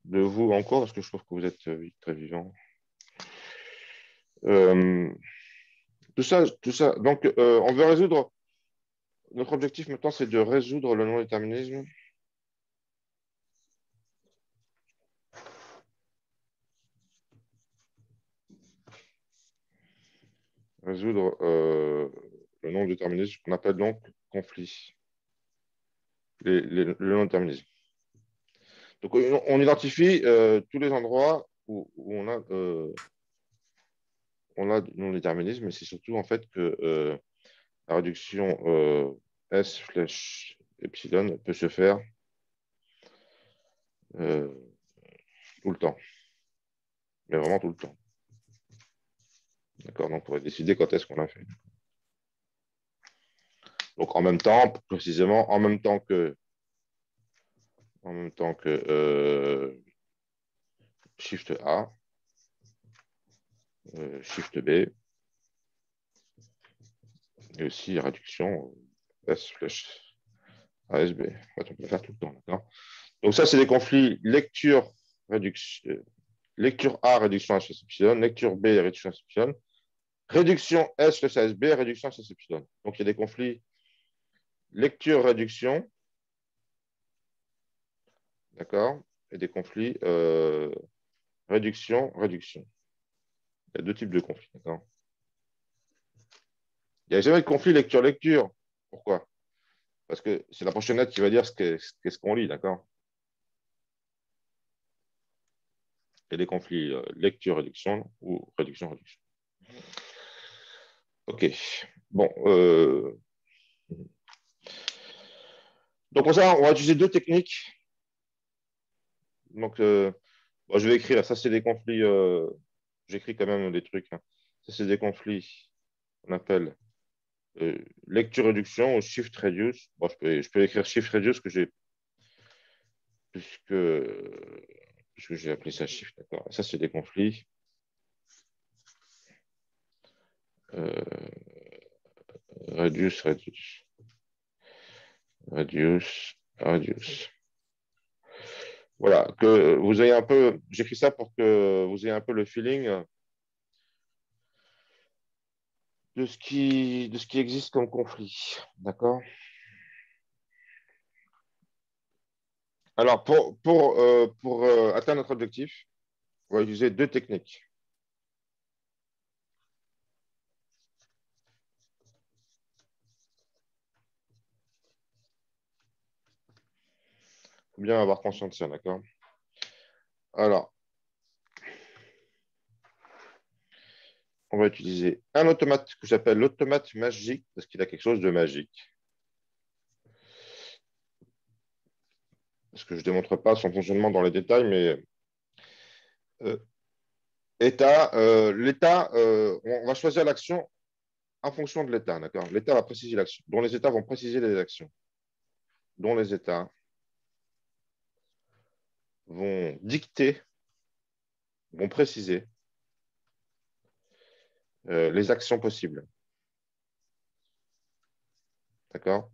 de vous en cours parce que je trouve que vous êtes très vivant. Euh, tout ça. Donc, on veut résoudre. Notre objectif maintenant, c'est de résoudre le non-déterminisme. Résoudre le non-déterminisme qu'on appelle donc conflit. Le non-déterminisme. Donc, on identifie tous les endroits où on a du non-déterminisme, mais c'est surtout en fait que la réduction S flèche epsilon peut se faire euh, tout le temps, mais vraiment tout le temps. D'accord? Donc, on pourrait décider quand est-ce qu'on l'a fait. Donc, en même temps, précisément, en même temps que Shift A, Shift B, et aussi réduction S flèche ASB. On peut faire tout le temps. D'accord? Donc, ça, c'est des conflits lecture A, réduction S epsilon, lecture B, réduction S epsilon, réduction S flèche ASB, réduction S epsilon. Donc, il y a des conflits lecture-réduction, d'accord, et des conflits réduction-réduction. Il y a deux types de conflits, d'accord. Il n'y a jamais de conflit lecture-lecture. Pourquoi? Parce que c'est la prochaine lettre qui va dire qu'est-ce qu'on lit, d'accord. Il y a des conflits lecture-réduction ou réduction-réduction. OK. Bon. Donc, on va utiliser deux techniques. Donc, bon, je vais écrire. Ça, c'est des conflits. J'écris quand même des trucs. Hein. Ça, c'est des conflits qu'on appelle lecture-réduction ou shift-reduce. Bon, je peux écrire shift-reduce puisque, puisque j'ai appelé ça shift. D'accord. Ça, c'est des conflits. Euh, reduce, reduce. Reduce, reduce. Voilà, que vous ayez un peu, j'écris ça pour que vous ayez un peu le feeling de ce qui existe comme conflit. D'accord? Alors, pour atteindre notre objectif, on va utiliser deux techniques. Il faut bien avoir conscience de ça, d'accord? Alors, on va utiliser un automate que j'appelle l'automate magique parce qu'il a quelque chose de magique. Parce que je ne démontre pas son fonctionnement dans les détails, mais l'état, on va choisir l'action en fonction de l'état, d'accord? L'état va préciser l'action, dont les états vont préciser les actions, dont les états vont dicter, vont préciser les actions possibles. D'accord?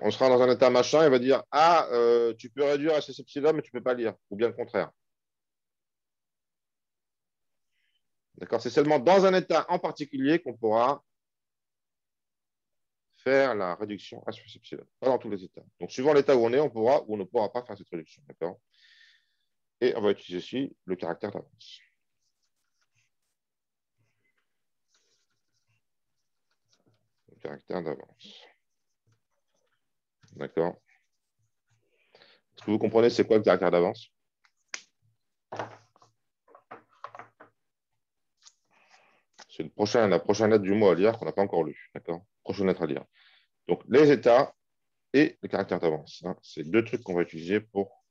On sera dans un état machin, il va dire, ah, tu peux réduire SS epsilon, mais tu ne peux pas lire, ou bien le contraire. D'accord? C'est seulement dans un état en particulier qu'on pourra faire la réduction à SS epsilon, pas dans tous les états. Donc, suivant l'état où on est, on pourra ou on ne pourra pas faire cette réduction. D'accord? Et on va utiliser ici le caractère d'avance. Le caractère d'avance. D'accord? Est-ce que vous comprenez c'est quoi le caractère d'avance? C'est la prochaine lettre du mot à lire qu'on n'a pas encore lu. D'accord? Prochaine lettre à lire. Donc, les états et le caractère d'avance. Hein, c'est deux trucs qu'on va utiliser pour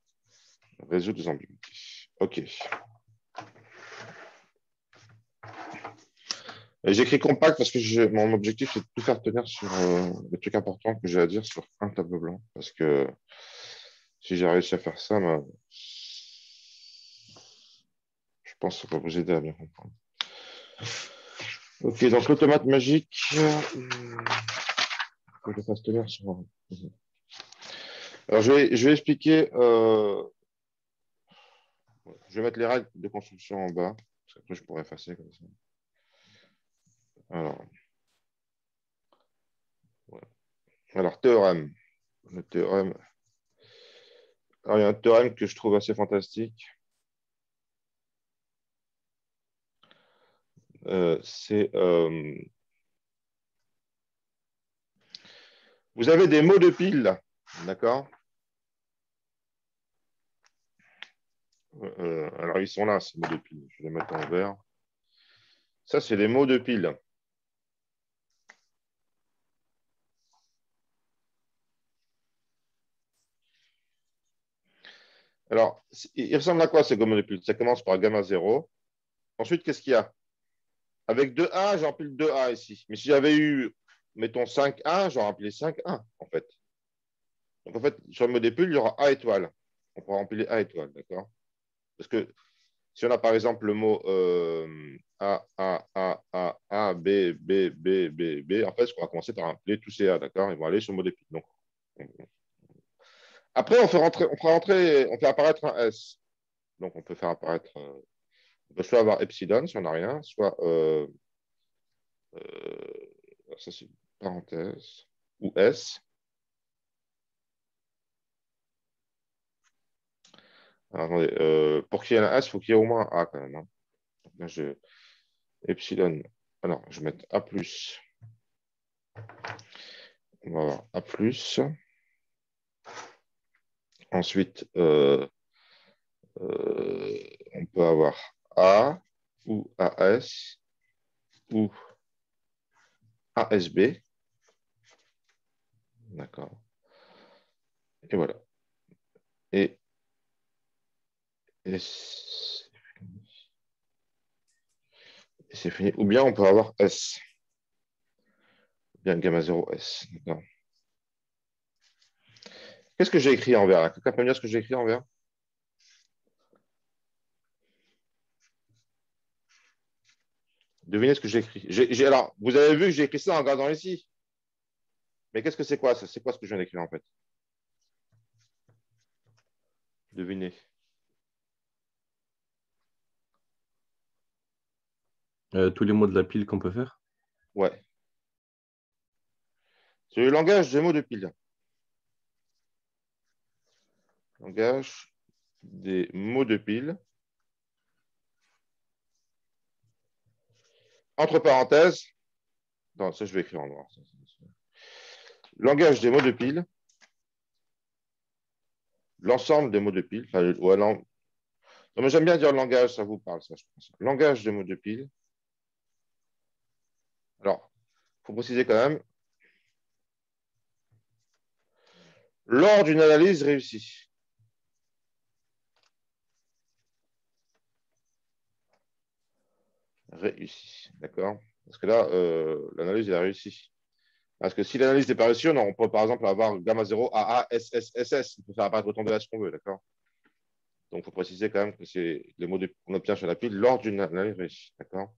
résoudre les ambiguïtés. OK. J'écris compact parce que mon objectif, c'est de tout faire tenir sur les trucs importants que j'ai à dire sur un tableau blanc. Parce que si j'ai réussi à faire ça, je pense que ça va vous aider à bien comprendre. OK, donc l'automate magique, que je fasse tenir sur... Alors, je vais expliquer... je vais mettre les règles de construction en bas. Parce qu'après, je pourrais effacer comme ça. Alors, théorème. Le théorème. Alors, il y a un théorème que je trouve assez fantastique. C'est... vous avez des mots de pile, d'accord? Alors, ils sont là, ces mots de pile. Je vais les mettre en vert. Ça, c'est les mots de pile. Alors, il ressemble à quoi ces mots de pile? Ça commence par gamma 0. Ensuite, qu'est-ce qu'il y a? Avec 2A, j'en pile 2A ici. Mais si j'avais eu, mettons, 5A, j'en remplis 5A, en fait. Donc, en fait, sur le mot de pile, il y aura A étoile. On pourra empiler A étoile, d'accord? Parce que si on a par exemple le mot A, B, B, B, B, B, en fait, on va commencer par appeler tous ces A, d'accord? Ils vont aller sur le mot d'épile. Donc, après, on fait apparaître un S. Donc, on peut faire apparaître, on peut soit avoir epsilon si on n'a rien, soit, ça c'est une parenthèse, ou S. Alors, attendez, pour qu'il y ait un S, il faut qu'il y ait au moins un A quand même. Hein. Donc, là, epsilon. Alors, je vais mettre A+. On va avoir A+. Ensuite, on peut avoir A ou AS ou ASB. D'accord. Et voilà. Et c'est fini. Ou bien on peut avoir S. Ou bien gamma 0 S. D'accord. Qu'est-ce que j'ai écrit en vert? Quelqu'un peut me dire ce que j'ai écrit en vert? Devinez ce que j'ai écrit. Alors, vous avez vu que j'ai écrit ça en regardant ici. Mais qu'est-ce que c'est quoi ça? C'est quoi ce que je viens d'écrire en fait? Devinez. Tous les mots de la pile qu'on peut faire. Ouais. C'est le langage des mots de pile. Langage des mots de pile. Entre parenthèses. Non, ça je vais écrire en noir. Langage des mots de pile. L'ensemble des mots de pile. Enfin, ouais, non, mais j'aime bien dire langage, ça vous parle, ça, je pense. Langage des mots de pile. Alors, il faut préciser quand même. Lors d'une analyse réussie. Réussie, d'accord? Parce que là, l'analyse est réussie. Parce que si l'analyse n'est pas réussie, on peut par exemple avoir gamma 0, AA, SS, SS. On peut faire apparaître autant de lettres qu'on veut, d'accord? Donc, il faut préciser quand même que c'est les mots qu'on obtient sur la pile lors d'une analyse réussie, d'accord?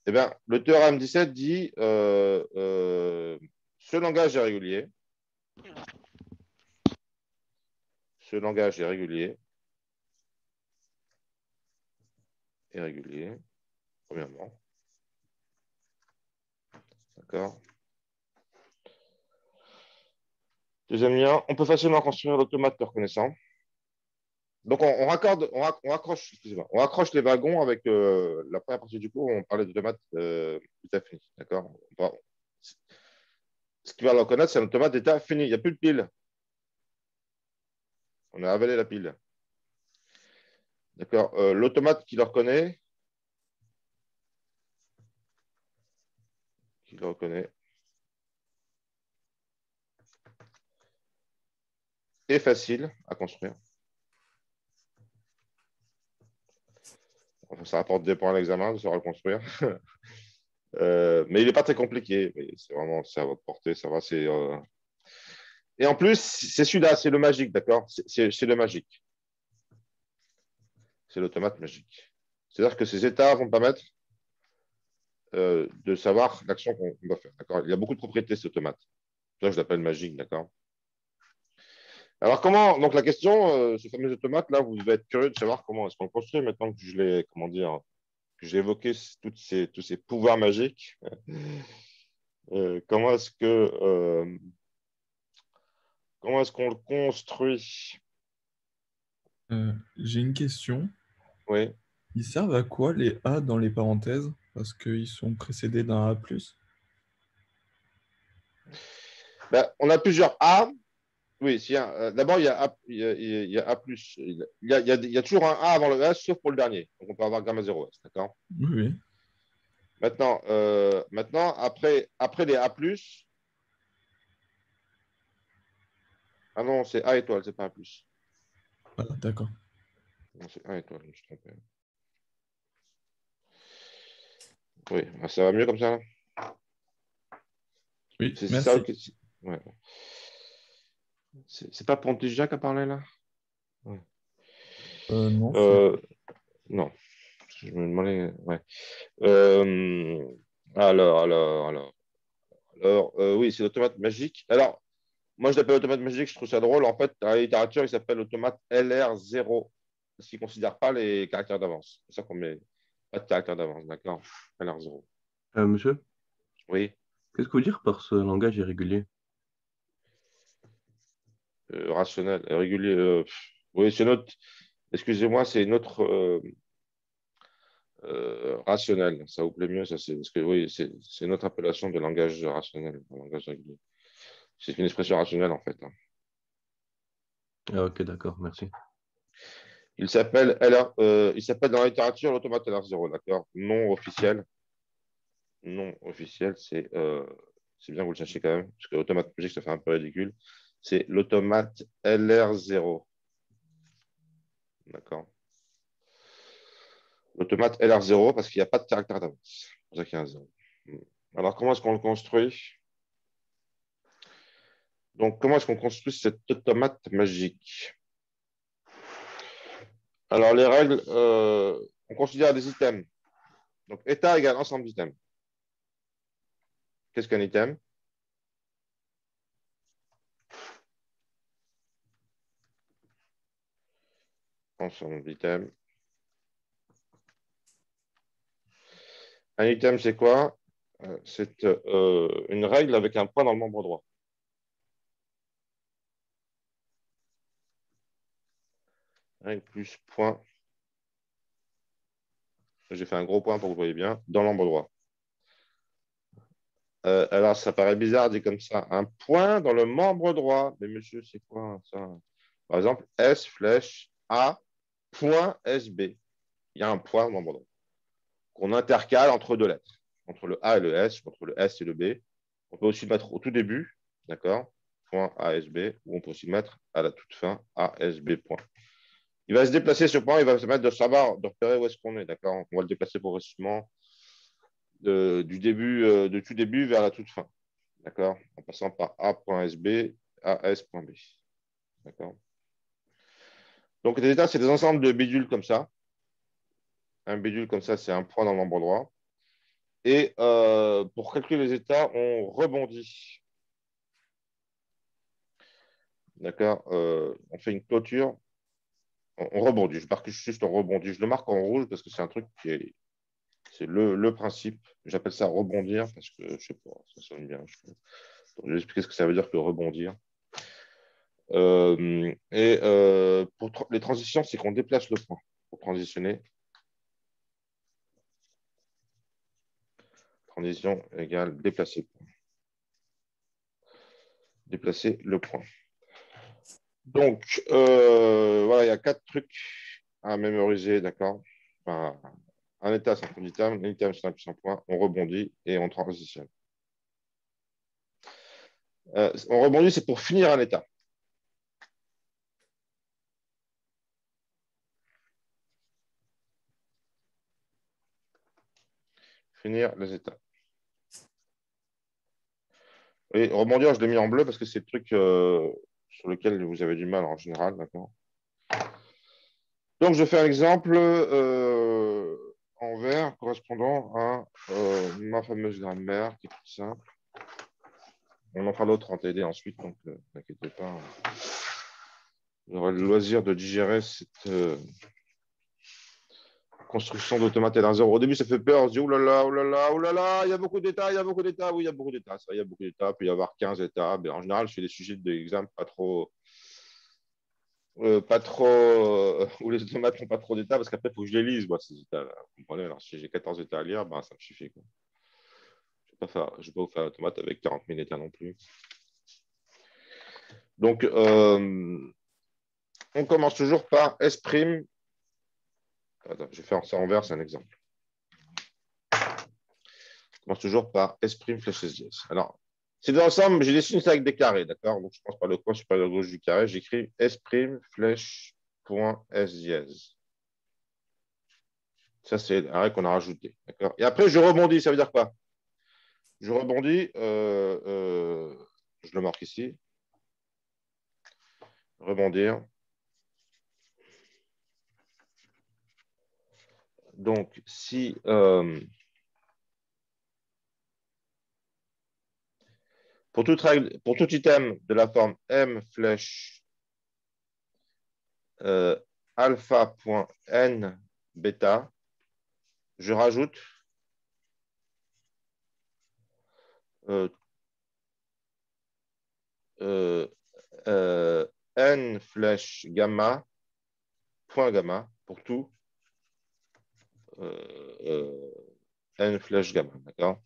Eh bien, le théorème 17 dit ce langage est régulier. Ce langage est régulier. Est régulier, premièrement. D'accord. Deuxième lien, on peut facilement construire l'automate le reconnaissant. Donc, on raccroche, excusez-moi, on raccroche les wagons avec la première partie du cours où on parlait d'automate d'état fini. D'accord. Bon. Ce qui va le reconnaître, c'est un automate d'état fini. Il n'y a plus de pile. On a avalé la pile. D'accord. L'automate qui le reconnaît, est facile à construire. Enfin, ça rapporte des points à l'examen de se reconstruire. Mais il n'est pas très compliqué. C'est vraiment à votre portée. Ça va. Et en plus, c'est celui-là, c'est le magique, d'accord. C'est le magique. C'est l'automate magique. C'est-à-dire que ces états vont permettre de savoir l'action qu'on doit faire. D'accord. Il y a beaucoup de propriétés, cet automate. C'est ça que je l'appelle magique, d'accord. Alors, comment, donc la question, ce fameux automate, là, vous devez être curieux de savoir comment est-ce qu'on le construit maintenant que je l'ai, comment dire, que j'ai évoqué tous ces pouvoirs magiques. Comment est-ce qu'on le construit? J'ai une question. Oui. Ils servent à quoi les A dans les parenthèses? Parce qu'ils sont précédés d'un A+. Ben, on a plusieurs A. Oui, d'abord, il y a A, il y a A+. Il y a toujours un A avant le S, sauf pour le dernier. Donc, on peut avoir gamma 0 S, d'accord? Oui, oui. Maintenant après les A+, ah non, c'est A étoile, c'est pas A+. Voilà, d'accord. Non, c'est A étoile, je me suis trompé. Oui, ça va mieux comme ça, là. Oui, C'est ça, merci. ok. Ouais. C'est pas Pontigia qui a parlé, là? Ouais. Non, Euh, non, je me demandais. Ouais. Euh, alors, oui, c'est l'automate magique. Alors, moi, je l'appelle automate magique, je trouve ça drôle. En fait, dans la littérature, il s'appelle automate LR0, parce qu'il ne considère pas les caractères d'avance. C'est ça qu'on met. Pas de caractère d'avance, d'accord? LR0. Monsieur, Oui, qu'est-ce que vous dire par ce langage irrégulier? rationnel, régulier. Oui, c'est notre. Excusez-moi, c'est notre rationnel. Ça vous plaît mieux, ça, c'est parce que oui, c'est notre appellation de langage rationnel, un langage régulier. C'est une expression rationnelle, en fait, hein. Ah, ok, d'accord, merci. Il s'appelle dans la littérature l'automate LR0, d'accord? Non officiel. Non officiel, c'est bien que vous le cherchiez quand même, parce que l'automate magique, ça fait un peu ridicule. C'est l'automate LR0. D'accord? L'automate LR0 parce qu'il n'y a pas de caractère d'avance. C'est pour ça qu'il y a un 0. Alors, comment est-ce qu'on le construit? Donc, comment est-ce qu'on construit cet automate magique? Alors, les règles, on considère des items. Donc, état égale ensemble d'items. Qu'est-ce qu'un item? Ensemble d'items. Un item, c'est quoi? C'est une règle avec un point dans le membre droit. Règle plus point. J'ai fait un gros point pour que vous voyez bien, dans l'embre droit. Alors, ça paraît bizarre dit comme ça. Un point dans le membre droit. Mais monsieur, c'est quoi ça? Par exemple, S flèche A point SB. Il y a un point dans le membre droit qu'on intercale entre deux lettres, entre le A et le S, entre le S et le B. On peut aussi le mettre au tout début, d'accord? Point ASB, ou on peut aussi le mettre à la toute fin, ASB point. Il va se déplacer ce point, il va se permettre de savoir, de repérer où est-ce qu'on est, d'accord? On va le déplacer progressivement du tout début vers la toute fin, d'accord? En passant par A.SB, AS.B, d'accord? Donc, les états, c'est des ensembles de bidules comme ça. Un bidule comme ça, c'est un point dans l'embre droit. Et pour calculer les états, on rebondit. D'accord? On fait une clôture. On rebondit. Je marque juste on rebondit. Je le marque en rouge parce que c'est un truc qui est. C'est le principe. J'appelle ça rebondir parce que je sais pas, ça sonne bien. Je vais expliquer ce que ça veut dire que rebondir. Pour les transitions, c'est qu'on déplace le point pour transitionner. Transition égale déplacer le point. Déplacer le point. Donc, voilà, il y a 4 trucs à mémoriser, d'accord? Enfin, un état, c'est un point d'item, un item, c'est un puissant point, on rebondit et on transitionne. On rebondit, c'est pour finir un état. Finir les états. Et rebondir, je l'ai mis en bleu parce que c'est le truc sur lequel vous avez du mal en général, d'accord? Donc, je fais un exemple en vert correspondant à ma fameuse grammaire qui est toute simple. On en fera l'autre en TD ensuite, donc n'inquiétez pas. J'aurai le loisir de digérer cette construction d'automate et d'un zéro. Au début, ça fait peur. On se dit, oulala, oulala, oulala, il y a beaucoup d'états, il y a beaucoup d'états. Oui, il y a beaucoup d'états. Il y a beaucoup d'états. Puis il y avoir 15 états. Mais en général, je fais des sujets d'examen pas trop. Où les automates n'ont pas trop d'états, parce qu'après, il faut que je les lise, moi, ces états. Vous comprenez? Alors, si j'ai 14 états à lire, ben, ça me suffit, quoi. Je ne vais pas vous faire l'automate avec 40 000 états non plus. Donc, on commence toujours par S'. Attends, je vais faire ça en vert, c'est un exemple. On commence toujours par S' flèche S dièse. Alors, c'est dans l'ensemble, j'ai dessiné ça avec des carrés, d'accord? Donc, je commence par le coin supérieur gauche du carré. J'écris S' flèche point S dièse. Ça, c'est l'arrêt qu'on a rajouté, d'accord? Et après, je rebondis. Ça veut dire quoi? Je rebondis. Je le marque ici. Rebondir. Donc, si pour tout item de la forme M flèche alpha.n bêta, je rajoute n flèche gamma, point gamma, pour tout n flèche gamma. D'accord?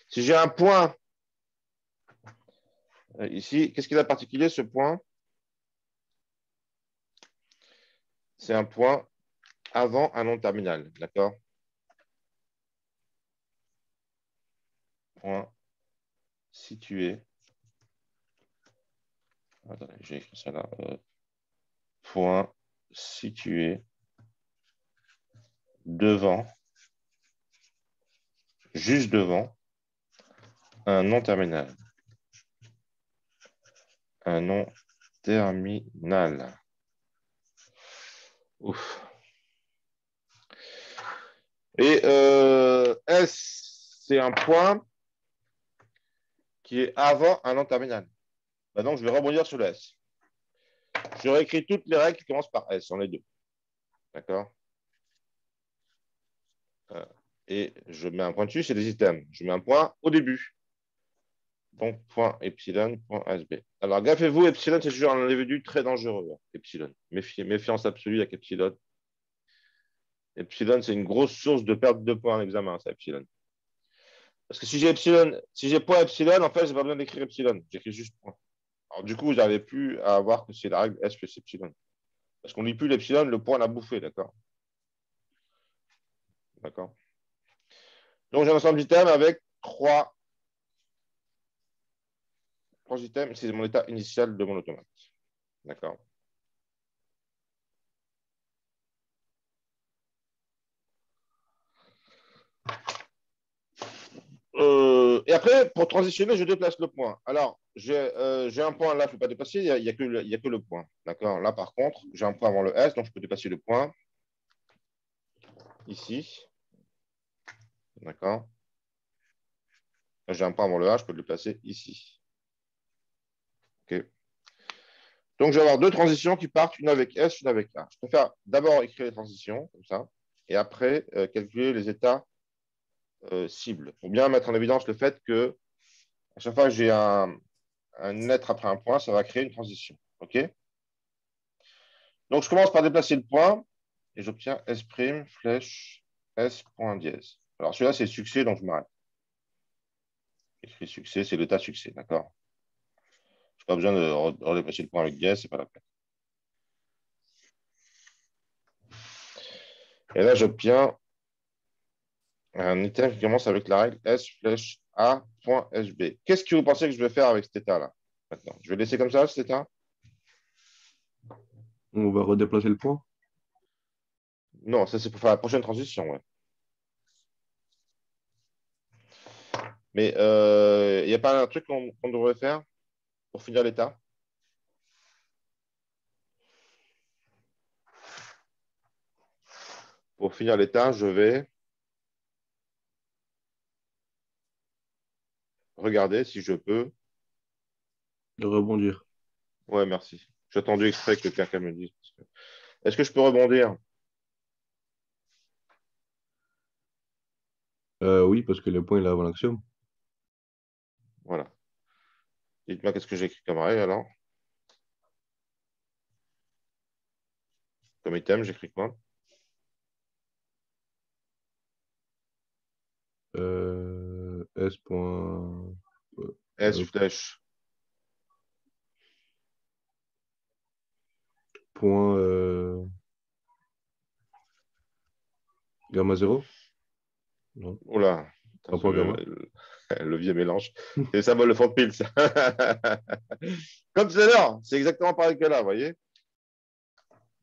Si j'ai un point ici, qu'est-ce qu'il a de particulier ce point? C'est un point avant un nom terminal. D'accord? Point situé. Attendez, j'ai écrit ça là. Point situé devant, juste devant, un nom terminal. Un nom terminal. Ouf. Et S, c'est un point qui est avant un nom terminal. Bah donc, je vais rebondir sur le S. Je réécris toutes les règles qui commencent par S, on les deux. D'accord? Et je mets un point dessus, c'est des items. Je mets un point au début. Donc, point epsilon, point SB. Alors, gaffez-vous, epsilon, c'est toujours un individu très dangereux. Epsilon. Méfiance absolue avec epsilon. Epsilon, c'est une grosse source de perte de points en examen, ça, epsilon. Parce que si j'ai point epsilon, en fait, j'ai pas besoin d'écrire epsilon. J'écris juste point. Alors, du coup, vous n'arrivez plus à voir que c'est la règle S plus epsilon. Parce qu'on ne lit plus l'epsilon, le point l'a bouffé, d'accord? D'accord. Donc, j'ai un ensemble d'items avec trois items. C'est mon état initial de mon automate. D'accord. Et après, pour transitionner, je déplace le point. Alors, j'ai un point là, je ne peux pas dépasser, il n'y a, que le point. D'accord. Là, par contre, j'ai un point avant le S, donc je peux dépasser le point. Ici. D'accord. J'ai un point avant le A, je peux le placer ici. OK. Donc, je vais avoir deux transitions qui partent, une avec S, une avec A. Je préfère d'abord écrire les transitions, comme ça, et après calculer les états cibles. Pour bien mettre en évidence le fait que à chaque fois que j'ai un lettre après un point, ça va créer une transition. OK? Donc, je commence par déplacer le point et j'obtiens S', flèche, S, point dièse. Alors, celui-là, c'est succès, donc je m'arrête. Écrit succès, c'est l'état succès, d'accord? Je n'ai pas besoin de redéplacer le point avec dièse, ce n'est pas la peine. Et là, j'obtiens un item qui commence avec la règle S, flèche, A, point, SB. Qu'est-ce que vous pensez que je vais faire avec cet état-là maintenant? Je vais laisser comme ça, cet état? On va redéplacer le point. Non, ça, c'est pour faire la prochaine transition, ouais. Mais il n'y a pas un truc qu'on devrait faire pour finir l'état? Pour finir l'état, je vais regarder si je peux. De rebondir. Ouais, merci. J'ai attendu exprès que quelqu'un me dise. Est-ce que je peux rebondir? Oui, parce que le point il est avant l'axiome. Voilà. Dites-moi qu'est-ce que j'ai écrit comme règle alors? Comme item, j'écris quoi? S point. S flèche. Point gamma 0. Non, Oula. pas point gamma. Le vieux mélange. C'est le symbole de fond de pile, ça. Comme tout à l'heure, c'est exactement pareil que là, vous voyez?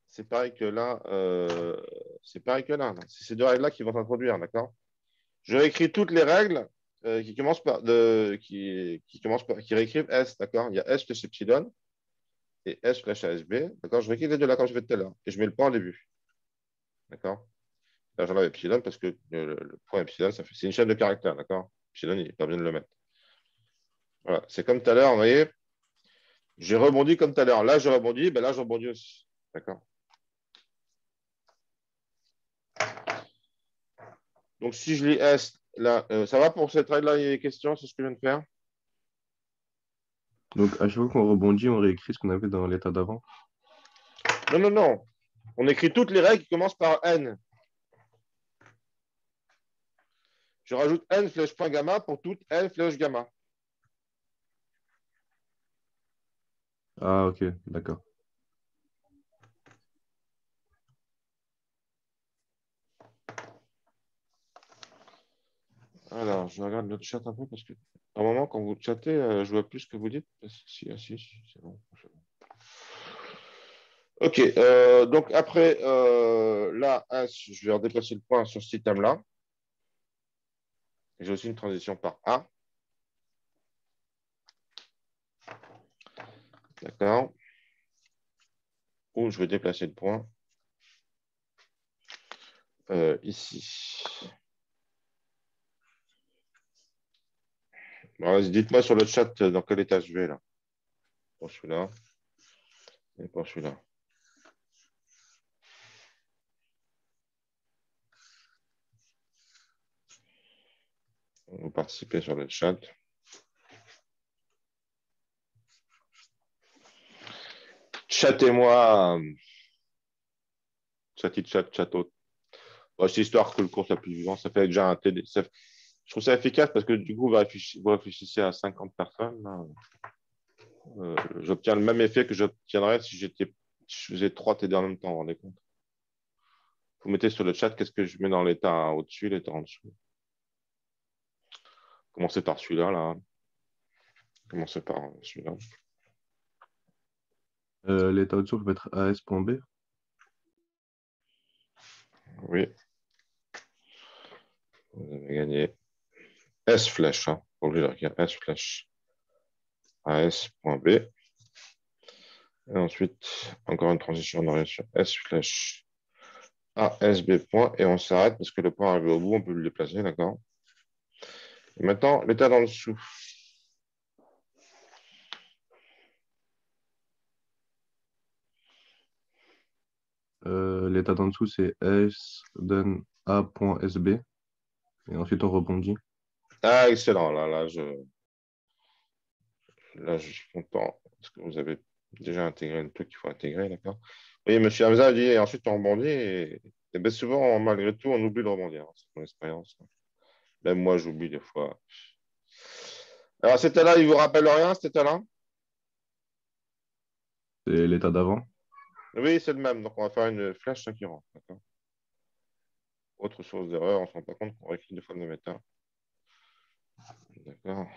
C'est pareil que là. C'est pareil que là. C'est ces deux règles-là qui vont s'introduire, d'accord? Je réécris toutes les règles qui commencent par qui réécrivent S, d'accord? Il y a S plus epsilon et S flèche ASB, d'accord? Je réécris les deux là comme je fais tout à l'heure et je mets le point au début, d'accord? Là, j'enlève epsilon parce que le point epsilon, c'est une chaîne de caractères, d'accord? Epsilon, il n'y a pas besoin de le mettre. Voilà, c'est comme tout à l'heure, vous voyez? J'ai rebondi comme tout à l'heure. Là, je rebondis, ben là, je rebondis aussi, d'accord? Donc, si je lis S, là, ça va pour cette règle-là, il y a des questions sur ce que je viens de faire? Donc à chaque fois qu'on rebondit, on réécrit ce qu'on avait dans l'état d'avant. Non, non, non. On écrit toutes les règles qui commencent par N. Je rajoute N flèche point gamma pour toute N flèche gamma. Ah, ok, d'accord. Alors, je regarde le chat un peu parce que, à un moment, quand vous chattez, je vois plus ce que vous dites. Si, c'est bon. OK. Donc, après, là, je vais redéplacer le point sur cet item-là. J'ai aussi une transition par A. D'accord. Où je vais déplacer le point ici. Bon, dites-moi sur le chat dans quel état je vais là. Pour celui-là et pour celui-là. Vous participez sur le chat. Chattez-moi. Chatot. Bon, c'est histoire que le cours soit plus vivant. Ça fait déjà un TD. Je trouve ça efficace parce que du coup, vous réfléchissez à 50 personnes. J'obtiens le même effet que j'obtiendrais si je faisais 3 TD en même temps, vous vous rendez compte? Vous mettez sur le chat qu'est-ce que je mets dans l'état au-dessus, l'état en dessous. Commencez par celui-là, là. Commencez par celui-là. L'état au-dessous peut être AS.B. Oui. Vous avez gagné. S flèche, hein. Pas obligé de regarder. S flèche. AS.B. Et ensuite, encore une transition, on arrive sur S flèche ASB point et on s'arrête parce que le point arrivé au bout, on peut le déplacer, d'accord? Et maintenant, l'état d'en dessous. L'état d'en dessous, c'est S donne A.SB. Et ensuite, on rebondit. Ah, excellent. Là, je suis content parce que vous avez déjà intégré le truc qu'il faut intégrer, d'accord? Oui, monsieur Hamza a dit, et ensuite on rebondit, et bien souvent, malgré tout, on oublie de rebondir. Hein, c'est mon expérience. Même moi, j'oublie des fois. Alors, cet état-là, il vous rappelle rien, cet état-là? C'est l'état d'avant. Oui, c'est le même. Donc, on va faire une flèche 5 qui rentre. D'accord. Autre source d'erreur, on ne se rend pas compte qu'on réécrit deux fois le même état. D'accord.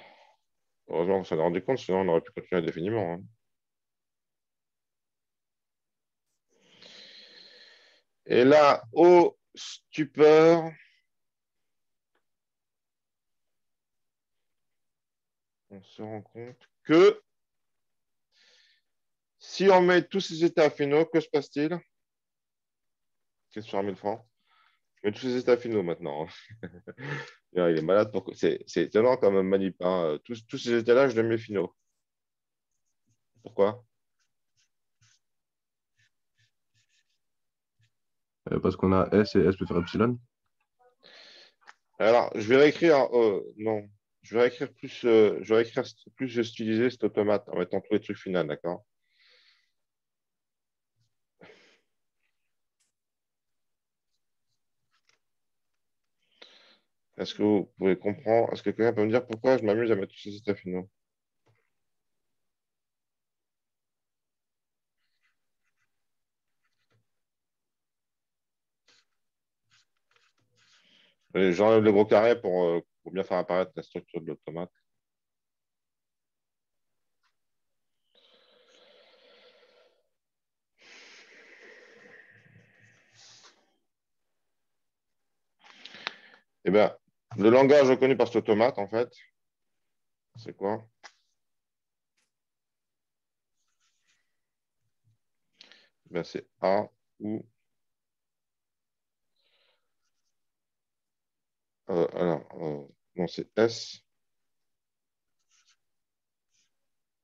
Heureusement qu'on s'en est rendu compte, sinon on aurait pu continuer indéfiniment. Hein. Et là, au stupeur, on se rend compte que si on met tous ces états finaux, que se passe-t-il? Question à 1000 francs. Je mets tous ces états finaux maintenant. Hein. Il est malade. C'est étonnant quand même, manip. Hein. Tous ces états-là, je les mets finaux. Pourquoi? Parce qu'on a S et S peut faire epsilon. Alors, je vais réécrire. Non. Je vais réécrire plus. Je vais réécrire plus stylisé cet automate en mettant tous les trucs finaux, d'accord? Est-ce que vous pouvez comprendre? Est-ce que quelqu'un peut me dire pourquoi je m'amuse à mettre tous ces états finaux? Et j'enlève le gros carré pour bien faire apparaître la structure de l'automate. Eh bien, le langage reconnu par cet automate, en fait, c'est quoi? Eh bien, c'est A ou. Non, c'est S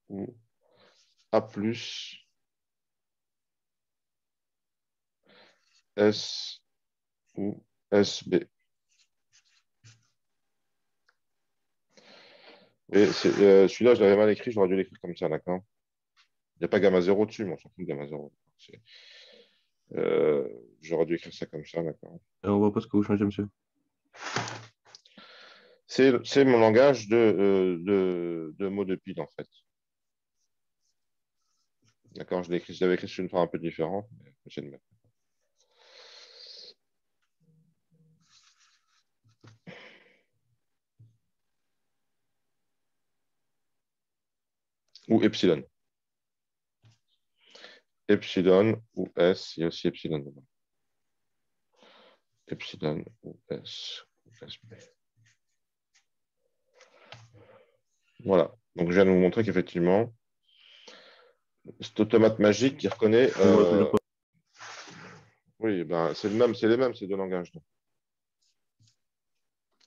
ou A plus S ou SB. Et celui-là, je l'avais mal écrit, j'aurais dû l'écrire comme ça, d'accord? Il n'y a pas gamma 0 dessus, mais on s'en fout de gamma 0. Euh, J'aurais dû écrire ça comme ça, d'accord? Et on voit pas ce que vous changez, monsieur. C'est mon langage de mots de pile, en fait. D'accord, je l'avais écrit sur une forme un peu différente, mais j'essaie de mettre. Ou epsilon. Epsilon ou S, il y a aussi epsilon dedans. Epsilon ou S. SB. Voilà. Donc, je viens de vous montrer qu'effectivement, cet automate magique qui reconnaît. On voit toujours pas. Oui, ben, c'est les mêmes, ces deux langages. Donc.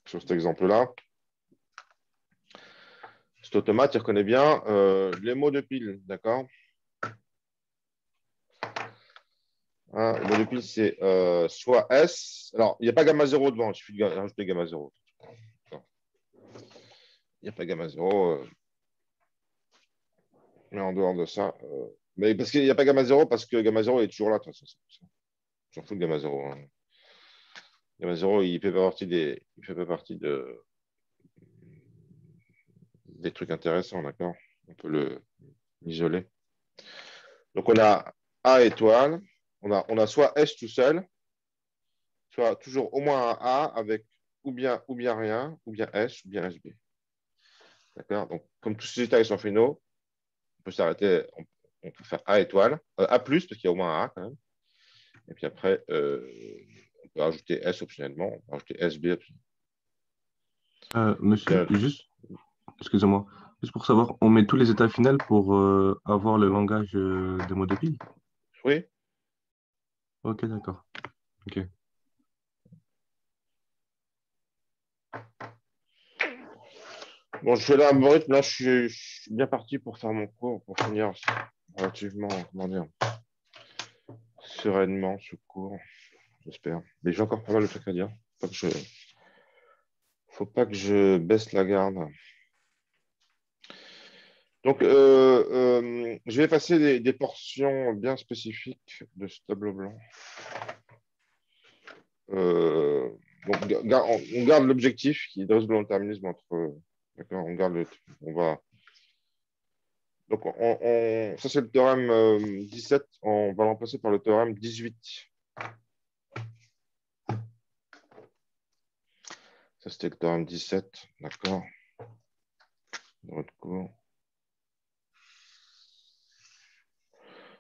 Sur cet exemple-là, cet automate, il reconnaît bien les mots de pile, d'accord? Hein, le mot de pile, c'est soit S. Alors, il n'y a pas gamma 0 devant, il suffit de rajouter gamma 0. Il n'y a pas gamma 0. Mais en dehors de ça. Mais parce qu'il n'y a pas gamma 0, parce que gamma 0 est toujours là, de toute façon. J'en fous de gamma 0. Hein. Gamma 0, il ne fait pas partie des trucs intéressants, d'accord? On peut l'isoler. Donc, on a A étoile. On a soit S tout seul, soit toujours au moins un A avec ou bien rien, ou bien S, ou bien SB. D'accord? Donc, comme tous ces états sont finaux, on peut s'arrêter, on peut faire A étoile, A plus, parce qu'il y a au moins un A quand même. Et puis après, on peut ajouter S optionnellement, on peut ajouter SB optionnellement. Monsieur, Bien. juste, excusez-moi, juste pour savoir, on met tous les états finaux pour avoir le langage des mots de pile? Oui, Ok, d'accord. Ok. Bon, je fais là un bon rythme. Là, je suis bien parti pour faire mon cours, pour finir relativement, comment dire, sereinement ce cours, j'espère. Mais j'ai encore pas mal de trucs à dire. Faut pas que je baisse la garde. Donc, je vais passer des portions bien spécifiques de ce tableau blanc. Donc, on garde l'objectif qui est de résoudre l'enterminisme entre. D'accord, on garde on va. Donc, ça, c'est le théorème 17. On va remplacer par le théorème 18. Ça, c'était le théorème 17. D'accord. Dans votre cours.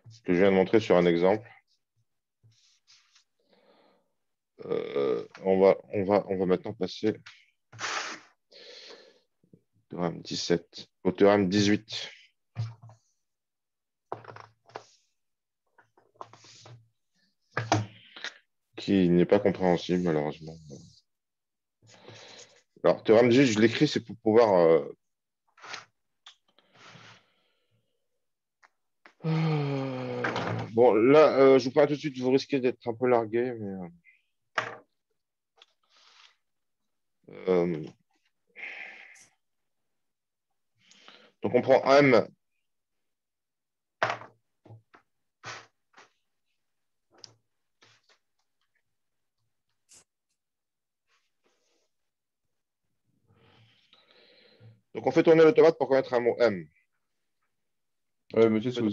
Ce que je viens de montrer sur un exemple. On va maintenant passer au théorème 17 au théorème 18. Qui n'est pas compréhensible, malheureusement. Alors, théorème 18, je l'écris, c'est pour pouvoir... Bon, là, je vous parle tout de suite, vous risquez d'être un peu largué, mais... Donc, on prend M. Donc, on fait tourner l'automate pour connaître un mot M. Monsieur,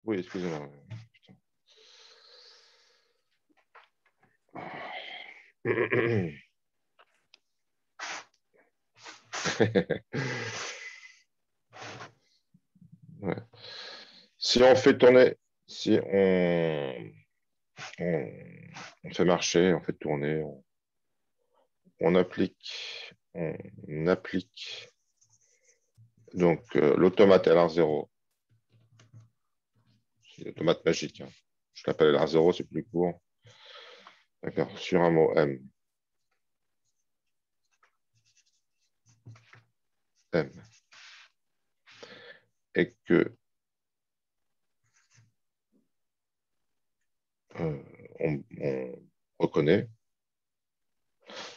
Oui, excusez-moi. Ouais. Si on fait tourner, si on fait marcher, on fait tourner, on applique donc l'automate LR0. C'est l'automate magique. Hein. Je l'appelle LR0, c'est plus court. D'accord, sur un mot M. M. Et que on reconnaît.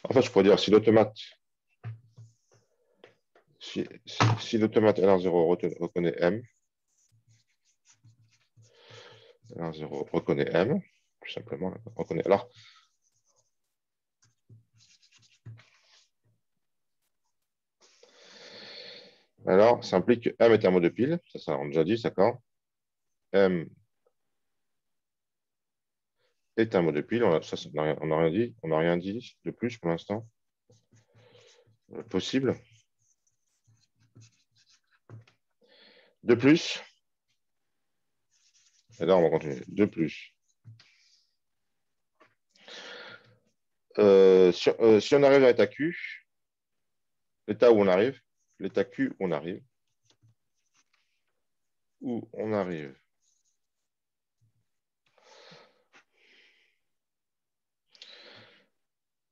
En fait, je pourrais dire si l'automate si l'automate LR0 reconnaît M, LR0 reconnaît M, tout simplement, reconnaît. Alors, ça implique que M est un mot de pile, ça on a déjà dit, d'accord. M est un mot de pile, on n'a rien dit de plus pour l'instant. Possible. De plus, et là on va continuer. De plus, si on arrive à l'état Q, l'état où on arrive, l'état Q, on arrive, où on arrive,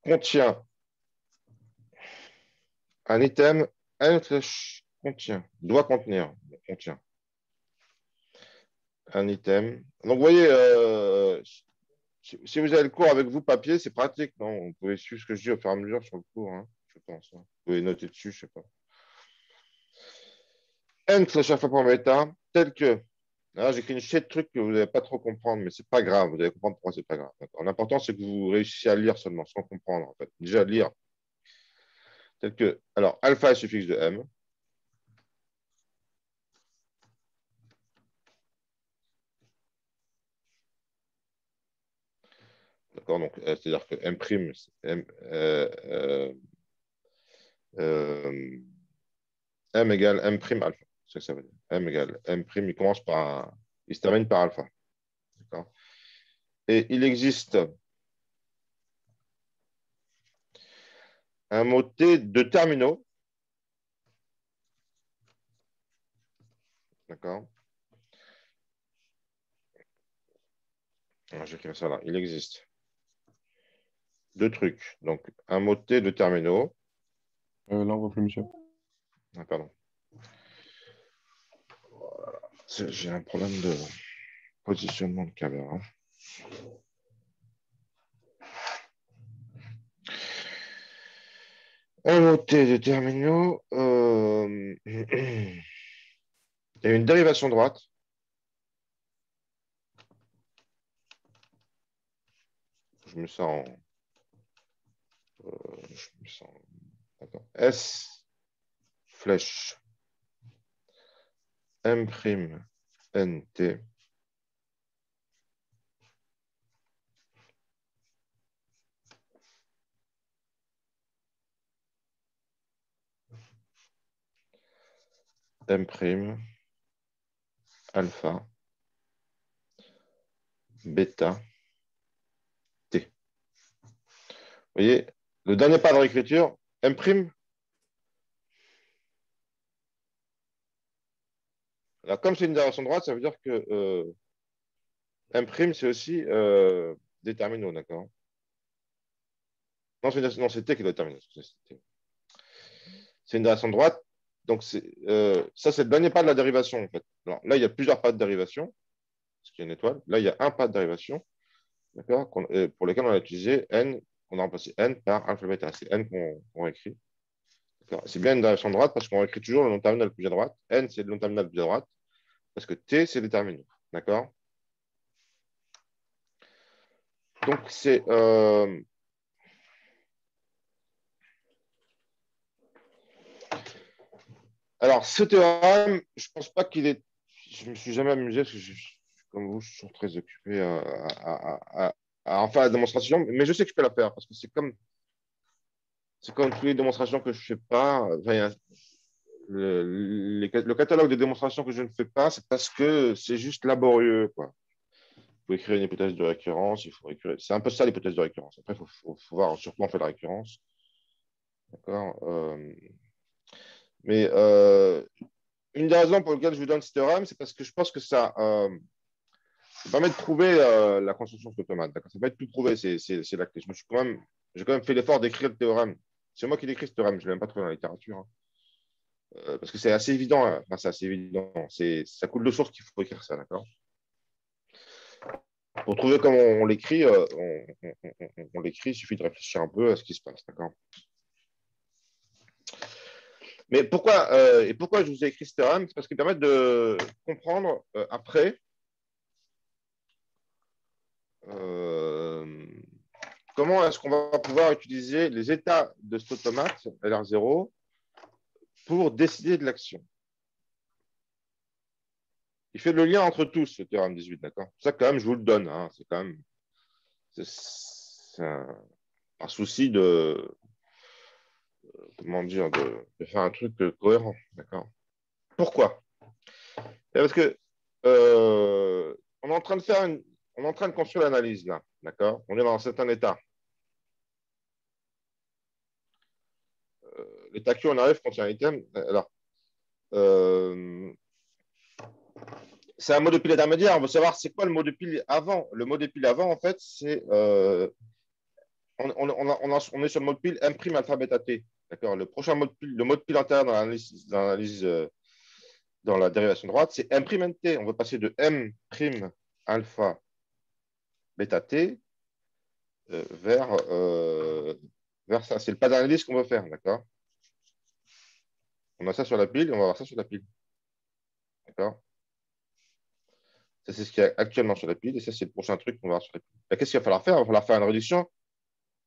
contient un item, contient, doit contenir, contient un item. Donc, vous voyez, si vous avez le cours avec vous papier, c'est pratique, non? Vous pouvez suivre ce que je dis au fur et à mesure sur le cours, hein, je pense. Hein. Vous pouvez noter dessus, je ne sais pas. N/chaque fois pour méta, tel que. Là, j'écris une chaîne de trucs que vous n'allez pas trop comprendre, mais ce n'est pas grave. Vous allez comprendre pourquoi ce n'est pas grave. L'important, c'est que vous réussissiez à lire seulement, sans comprendre, en fait. Déjà, lire. Tel que. Alors, alpha est suffixe de M. D'accord, donc c'est-à-dire que M', M égale M' alpha. C'est ce que ça veut dire. M égale M', il se termine par alpha. D'accord. Et il existe un mot T de terminaux. D'accord. J'écris ça là. Il existe deux trucs. Donc, un mot T de terminaux. là, on voit plus, monsieur. Ah, pardon. Voilà. J'ai un problème de positionnement de caméra. Un noté de terminaux. Il y a une dérivation droite. Je me sens d'accord. S flèche M prime NT M prime alpha bêta T. Vous voyez, le dernier pas de réécriture, M prime. Là, comme c'est une dérivation droite, ça veut dire que M', c'est aussi des terminaux, d'accord? Non, c'est T qui doit terminer. C'est une dérivation droite. Donc, ça, c'est le dernier pas de la dérivation, en fait. Alors, là, il y a plusieurs pas de dérivation, parce qu'il y a une étoile. Là, il y a un pas de dérivation, d'accord, pour lequel on a utilisé N, on a remplacé N par alpha bêta. C'est N qu'on écrit. C'est bien une dérivation droite parce qu'on écrit toujours le nom terminal le plus à droite. N, c'est le nom terminal le plus à droite, parce que T, c'est les terminaux, d'accord? Donc, c'est... Alors, ce théorème, je ne pense pas qu'il est... Je ne me suis jamais amusé, parce que comme vous, je suis toujours très occupé à en faire la démonstration, mais je sais que je peux la faire, parce que c'est comme toutes les démonstrations que je ne fais pas. Enfin, le catalogue des démonstrations que je ne fais pas, c'est parce que c'est juste laborieux, quoi. Il faut écrire une hypothèse de récurrence, il faut écrire... C'est un peu ça l'hypothèse de récurrence. Après, il faut voir sur quoi on fait la récurrence. D'accord, mais une des raisons pour lesquelles je vous donne ce théorème, c'est parce que je pense que ça permet de prouver la construction de automate. Ça permet de tout prouver, c'est la clé. J'ai quand même fait l'effort d'écrire le théorème. C'est moi qui l'écris ce théorème, je ne l'ai même pas trouvé dans la littérature. Hein. Parce que c'est assez évident. Hein. Enfin, c'est assez évident. Ça coule de source qu'il faut écrire ça, d'accord? Pour trouver comment on l'écrit, on l'écrit, il suffit de réfléchir un peu à ce qui se passe, d'accord? Mais pourquoi je vous ai écrit ce théorème? C'est parce qu'il permet de comprendre après comment est-ce qu'on va pouvoir utiliser les états de cet automate, LR0, pour décider de l'action. Il fait le lien entre tous, ce théorème 18, d'accord? Ça, quand même, je vous le donne. Hein, c'est quand même c'est un souci de, comment dire, de faire un truc cohérent, d'accord? Pourquoi? Parce que on est en train de faire on est en train de construire l'analyse là, d'accord? On est dans un certain état. L'état Q, on arrive quand il y a un item. Alors, c'est un mot de pile intermédiaire. On veut savoir c'est quoi le mot de pile avant. Le mot de pile avant, en fait, c'est on est sur le mot de pile M' alpha bêta T. D'accord. Le prochain mot de pile, le mot de pile antérieur dans l'analyse dans la dérivation droite, c'est M' NT. On veut passer de M' alpha bêta T vers ça. C'est le pas d'analyse qu'on veut faire. D'accord. On a ça sur la pile et on va avoir ça sur la pile. D'accord. Ça, c'est ce qu'il y a actuellement sur la pile et ça, c'est le prochain truc qu'on va avoir sur la pile. Qu'est-ce qu'il va falloir faire? Il va falloir faire une réduction.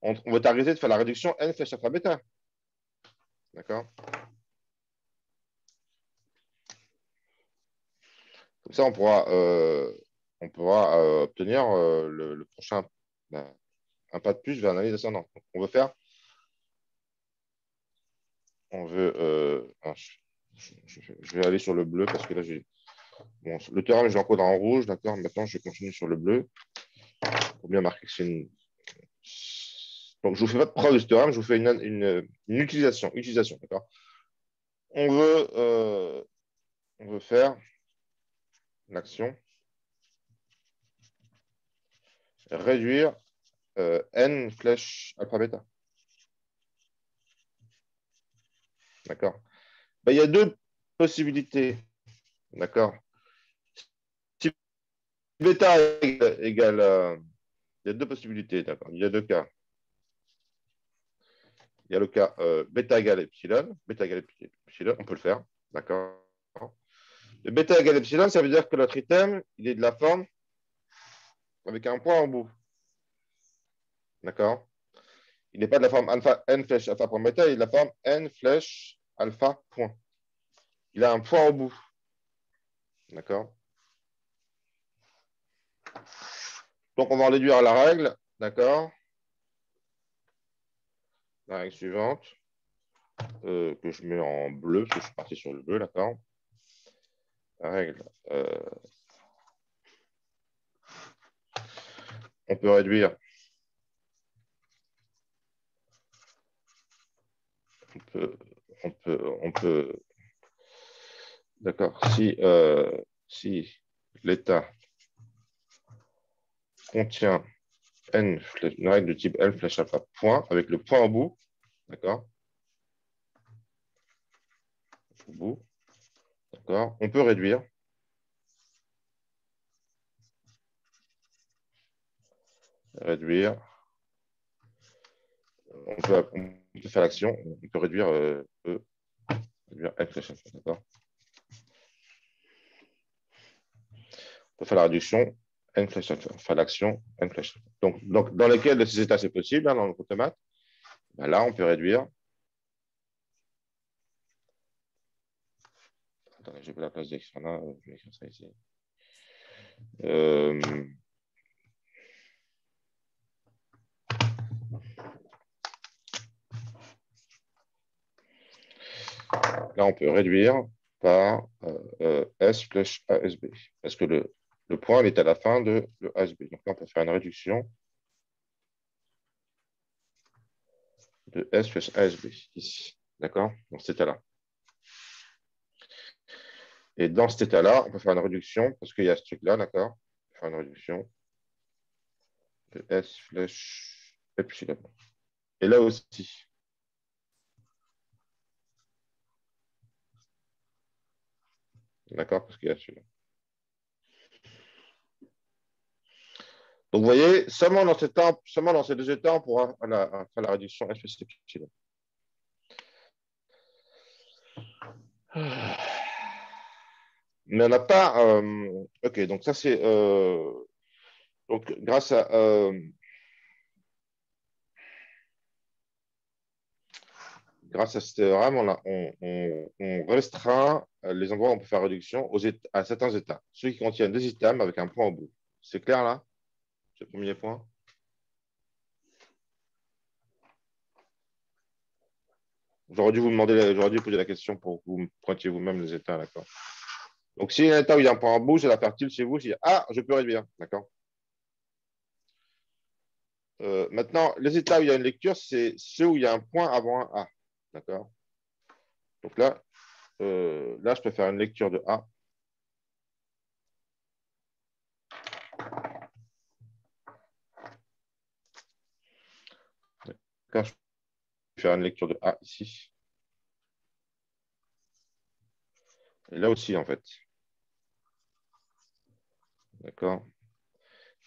On va t'arrêter de faire la réduction N flèche alpha bêta. D'accord? Comme ça, on pourra obtenir le prochain un pas de plus vers l'analyse ascendante. Donc, on veut. Je vais aller sur le bleu parce que là, bon, le théorème, je l'encode en rouge. D'accord? Maintenant, je continue sur le bleu pour bien marquer que c'est une. Donc, je ne vous fais pas de preuve de ce théorème, je vous fais une utilisation. D'accord? On veut faire l'action réduire N flèche alpha bêta. D'accord. Ben, il y a deux possibilités. D'accord? Si bêta égale il y a deux possibilités. D'accord? Il y a deux cas. Il y a le cas bêta égale epsilon. Bêta égale epsilon, on peut le faire. D'accord? Le bêta égale epsilon, ça veut dire que notre item, il est de la forme avec un point en bout. D'accord? Il n'est pas de la forme alpha n flèche alpha point bêta, il est de la forme n flèche alpha point. Il a un point au bout. D'accord? Donc, on va en déduire la règle. D'accord? La règle suivante, que je mets en bleu, parce que je suis parti sur le bleu, d'accord? La règle. On peut réduire. On peut. D'accord. Si l'état contient n, une règle de type n flèche alpha point, avec le point au bout, d'accord? Au bout, d'accord? On peut réduire. Réduire. On peut faire l'action. On peut réduire réduire n flèche alpha, d'accord? On peut faire la réduction n flèche alpha, faire l'action n flèche alpha. Donc, dans lesquels de ces états c'est possible, hein, dans le automate, ben là, on peut réduire. Attendez, j'ai pas la place d'écrire là, je vais écrire ça ici. Là, on peut réduire par S flèche ASB. Parce que le point il est à la fin de le ASB. Donc là, on peut faire une réduction de S flèche ASB ici. D'accord? Dans cet état-là. Et dans cet état-là, on peut faire une réduction, parce qu'il y a ce truc-là, d'accord? On peut faire une réduction de S flèche epsilon. Et là aussi. D'accord? Parce qu'il y a celui-là. Donc, vous voyez, seulement dans ces deux états, on pourra faire la réduction S flèche epsilon. Mais on n'a pas. OK, donc ça, c'est. Donc, grâce à ce théorème, on restreint les endroits où on peut faire réduction à certains états. Ceux qui contiennent des items avec un point au bout. C'est clair là? C'est le premier point. J'aurais dû poser la question pour que vous me pointiez vous-même les états, d'accord? Donc, s'il y a un état où il y a un point en bout, je vais la faire tilt chez vous. Je dis, ah, je peux réduire, d'accord? Maintenant, les états où il y a une lecture, c'est ceux où il y a un point avant un A, d'accord? Donc là, je peux faire une lecture de A. D'accord, je peux faire une lecture de A ici. Et là aussi, en fait. D'accord.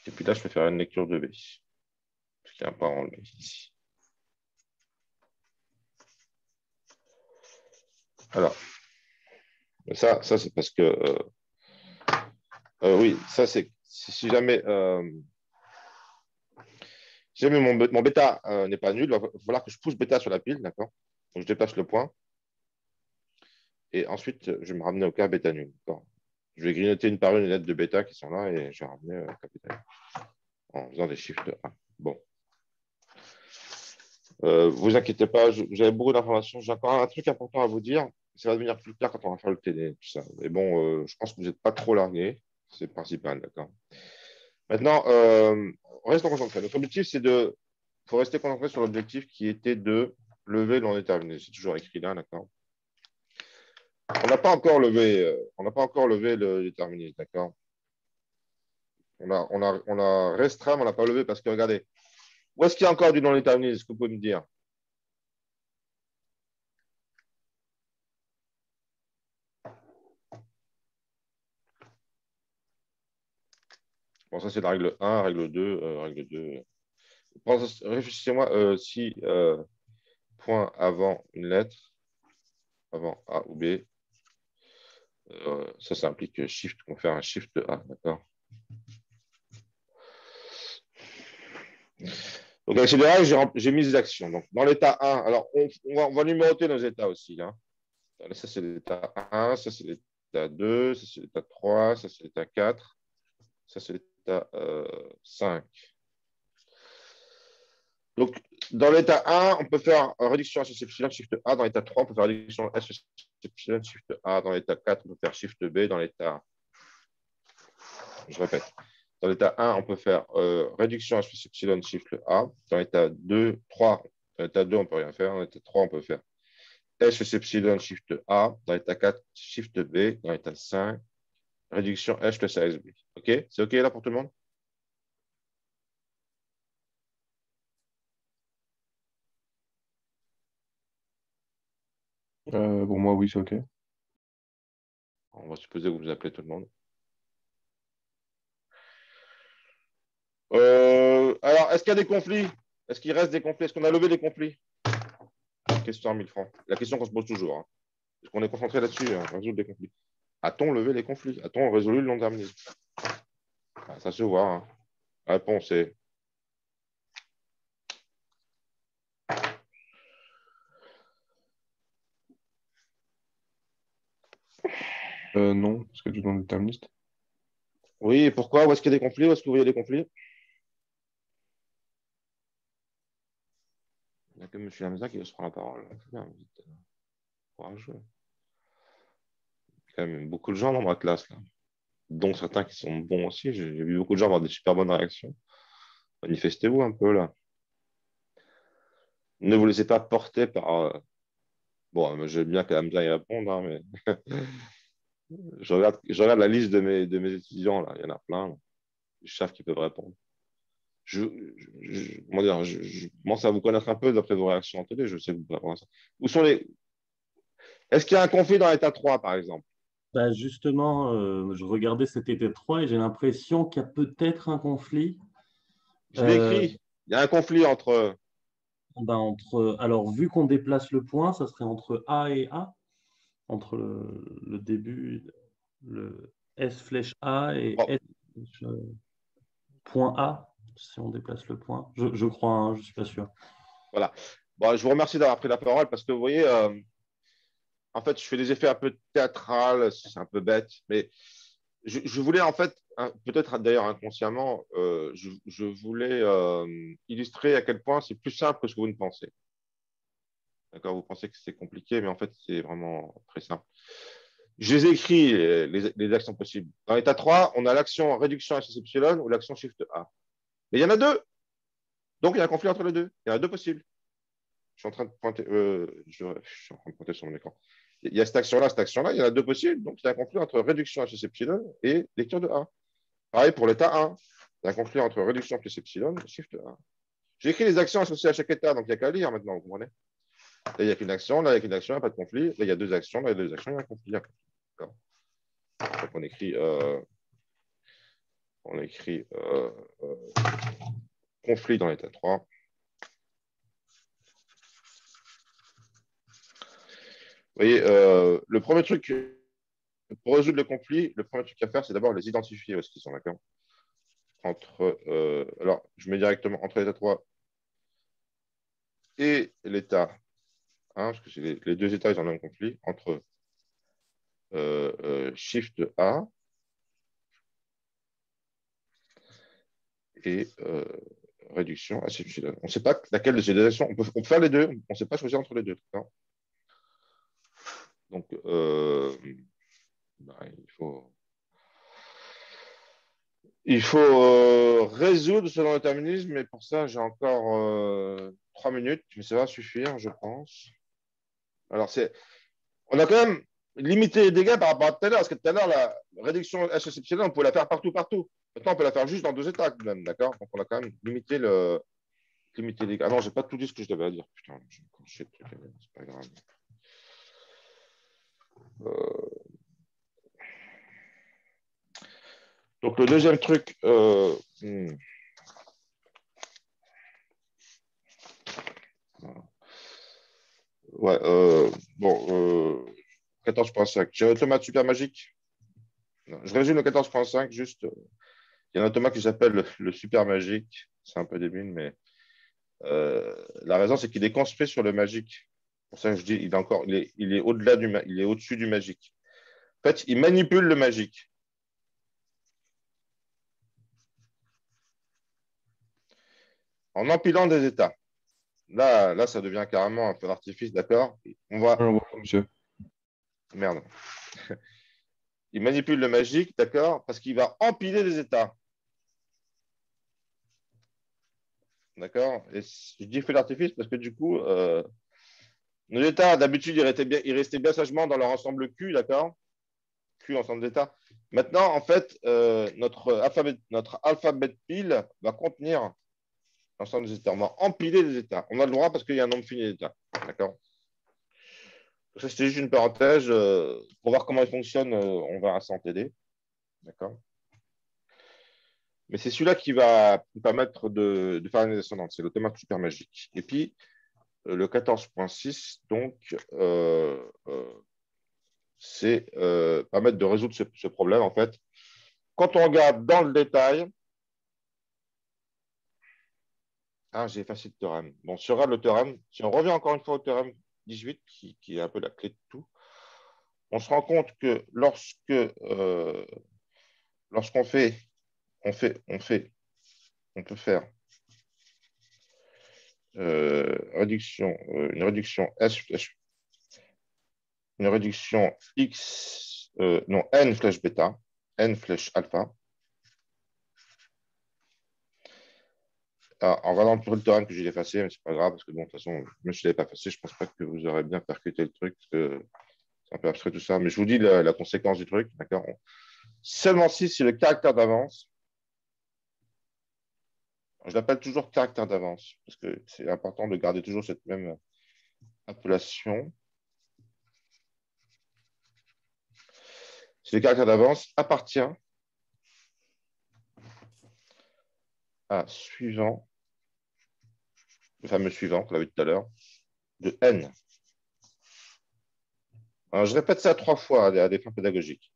Et puis là, je peux faire une lecture de B. Parce qu'il y a un point enlevé ici. Alors, ça c'est parce que... oui, ça, c'est si jamais... si jamais mon bêta n'est pas nul, il va falloir que je pousse bêta sur la pile, d'accord? Donc, je déplace le point. Et ensuite, je vais me ramener au cas bêta nul. Je vais grignoter une par une les lettres de bêta qui sont là et je vais ramener au cas bêta nul en faisant des chiffres de 1. Bon. Vous inquiétez pas, j'avais beaucoup d'informations. J'ai encore un truc important à vous dire. Ça va devenir plus tard quand on va faire le TD. Tout ça. Mais bon, je pense que vous n'êtes pas trop largués. C'est le principal, d'accord? Maintenant, restons concentrés. Notre objectif, c'est de... Il faut rester concentré sur l'objectif qui était de lever le non déterminé. C'est toujours écrit là, d'accord? On n'a pas encore levé le déterminisme, d'accord? On a restreint, mais on n'a pas levé parce que, regardez, où est-ce qu'il y a encore du non déterminisme? Est-ce que vous pouvez me dire? Bon, ça, c'est la règle 1, règle 2, règle 2. Réfléchissez-moi, si point avant une lettre, avant A ou B, ça implique shift, on fait un shift A, d'accord? Donc, avec ces deux règles, j'ai mis des actions. Donc, dans l'état 1, alors on va numéroter nos états aussi. Hein. Ça, c'est l'état 1, ça, c'est l'état 2, ça, c'est l'état 3, ça, c'est l'état 4, ça, c'est l'état 5. Donc, dans l'état 1, on peut faire réduction S epsilon, shift A. Dans l'état 3, on peut faire réduction S epsilon, shift A. Dans l'état 4, on peut faire shift B. Dans l'état, je répète, dans l'état 1, on peut faire réduction S epsilon, shift A. Dans l'état 2, 3, dans l'état 2, on ne peut rien faire. Dans l'état 3, on peut faire S epsilon, shift A. Dans l'état 4, shift B. Dans l'état 5, réduction S plus ASB. OK? C'est OK là pour tout le monde? Pour moi, oui, c'est OK. On va supposer que vous appelez tout le monde. Alors, est-ce qu'il y a des conflits? Est-ce qu'il reste des conflits? Est-ce qu'on a levé des conflits? Question à 1000 francs. La question qu'on se pose toujours. Hein. Est-ce qu'on est concentré là-dessus, hein, résoudre des conflits? A-t-on levé les conflits? A-t-on résolu le non-terminisme? Ça se voit. Hein. La réponse est Non, parce que du non-déterministe. oui. Et pourquoi? Où est-ce qu'il y a des conflits? Où est-ce que vous voyez des conflits? Il n'y a que M. Hamza qui veut se prendre la parole. Bien, vous êtes courageux. Il y a quand même beaucoup de gens dans ma classe, là, dont certains qui sont bons aussi. J'ai vu beaucoup de gens avoir des super bonnes réactions. Manifestez-vous un peu, là. Ne vous laissez pas porter par... Bon, je veux bien qu'Hamza y réponde, hein, mais je regarde la liste de mes étudiants, là. Il y en a plein. Là. Ils savent qu'ils peuvent répondre. Comment dire, je commence à vous connaître un peu d'après vos réactions en télé. Je sais que vous pouvez répondre à ça. Où sont les... Est-ce qu'il y a un conflit dans l'état 3, par exemple? Bah, justement, je regardais cet été 3 et j'ai l'impression qu'il y a peut-être un conflit. Je l'ai écrit. Il y a un conflit entre... Alors, vu qu'on déplace le point, ça serait entre A et A, entre le début, le S flèche A et Bon, S flèche, point A, si on déplace le point. Je crois, hein, je ne suis pas sûr. voilà. Bon, je vous remercie d'avoir pris la parole parce que vous voyez, en fait, je fais des effets un peu théâtrales, c'est un peu bête, mais je voulais en fait, peut-être d'ailleurs inconsciemment, je voulais illustrer à quel point c'est plus simple que ce que vous ne pensez. D'accord, vous pensez que c'est compliqué, mais en fait, c'est vraiment très simple. Je les ai écrits, les actions possibles. Dans l'état 3, on a l'action réduction S epsilon ou l'action shift A. Mais il y en a deux. Donc, il y a un conflit entre les deux. Il y en a deux possibles. Je suis en train de pointer, je suis en train de pointer sur mon écran. Il y a cette action-là, il y en a deux possibles. Donc, il y a un conflit entre réduction S epsilon et lecture de A. Pareil pour l'état 1. Il y a un conflit entre réduction plus epsilon et shift A. J'ai écrit les actions associées à chaque état, donc il n'y a qu'à lire maintenant, vous comprenez? Là, il n'y a qu'une action, là, il n'y a qu'une action, il n'y a pas de conflit. Là, il y a deux actions, là, il y a deux actions, il y a un conflit. D'accord. Donc, on écrit conflit dans l'état 3. Vous voyez, le premier truc, pour résoudre le conflit, le premier truc à faire, c'est d'abord les identifier où est-ce qu'ils sont, d'accord? Alors, je mets directement entre l'état 3 et l'état 1, parce que c'est les deux états, ils ont un conflit, entre Shift A et réduction à epsilon. On ne sait pas laquelle de ces deux actions. On peut faire les deux, on ne sait pas choisir entre les deux. Donc, il faut résoudre ce non-déterminisme, mais pour ça, j'ai encore 3 minutes, mais ça va suffire, je pense. Alors, on a quand même limité les dégâts par rapport à tout à l'heure, parce que tout à l'heure, la réduction S epsilon, on pouvait la faire partout. Maintenant, on peut la faire juste dans deux états, même, d'accord? Donc, on a quand même limité les dégâts. Ah non, j'ai pas tout dit ce que je devais dire. Putain, c'est pas grave. Donc, le deuxième truc, ouais, bon, 14.5. J'ai un automate super magique. Non, je résume le 14.5, juste. Il y a un automate qui s'appelle le super magique. C'est un peu débile, mais la raison, c'est qu'il est construit sur le magique. Pour ça que je dis, il est au-delà il est au-dessus du magique. En fait, il manipule le magique. En empilant des états. Là, ça devient carrément un feu d'artifice, d'accord? On va. Alors, voilà, monsieur. Merde. Il manipule le magique, d'accord? Parce qu'il va empiler des états. D'accord? Et je dis feu d'artifice parce que du coup, nos états, d'habitude, ils restaient bien sagement dans leur ensemble Q, d'accord? Q, ensemble d'états. Maintenant, en fait, notre alphabet pile va contenir l'ensemble des états. On va empiler des états. On a le droit parce qu'il y a un nombre fini d'états. D'accord? Ça, c'était juste une parenthèse. Pour voir comment il fonctionne, on verra ça en TD. D'accord? Mais c'est celui-là qui va nous permettre de faire une descendante. C'est l'automate super magique. Et puis, le 14.6, donc, c'est permettre de résoudre ce problème, en fait. Quand on regarde dans le détail, j'ai effacé le théorème. Bon, si on regarde le théorème, si on revient encore une fois au théorème 18, qui est un peu la clé de tout, on se rend compte que lorsqu'on fait, on peut faire une réduction S, une réduction X, non, N flèche bêta, N flèche alpha. On va dans le théorème que j'ai effacé, mais c'est pas grave, parce que bon, de toute façon, même si je ne l'avais pas effacé, je ne pense pas que vous aurez bien percuté le truc, parce que c'est un peu abstrait tout ça. Mais je vous dis la conséquence du truc, d'accord? Seulement si c'est le caractère d'avance. Je l'appelle toujours caractère d'avance, parce que c'est important de garder toujours cette même appellation. Si le caractère d'avance appartient à suivant, le fameux suivant qu'on a vu tout à l'heure, de n. Alors, je répète ça 3 fois à des fins pédagogiques.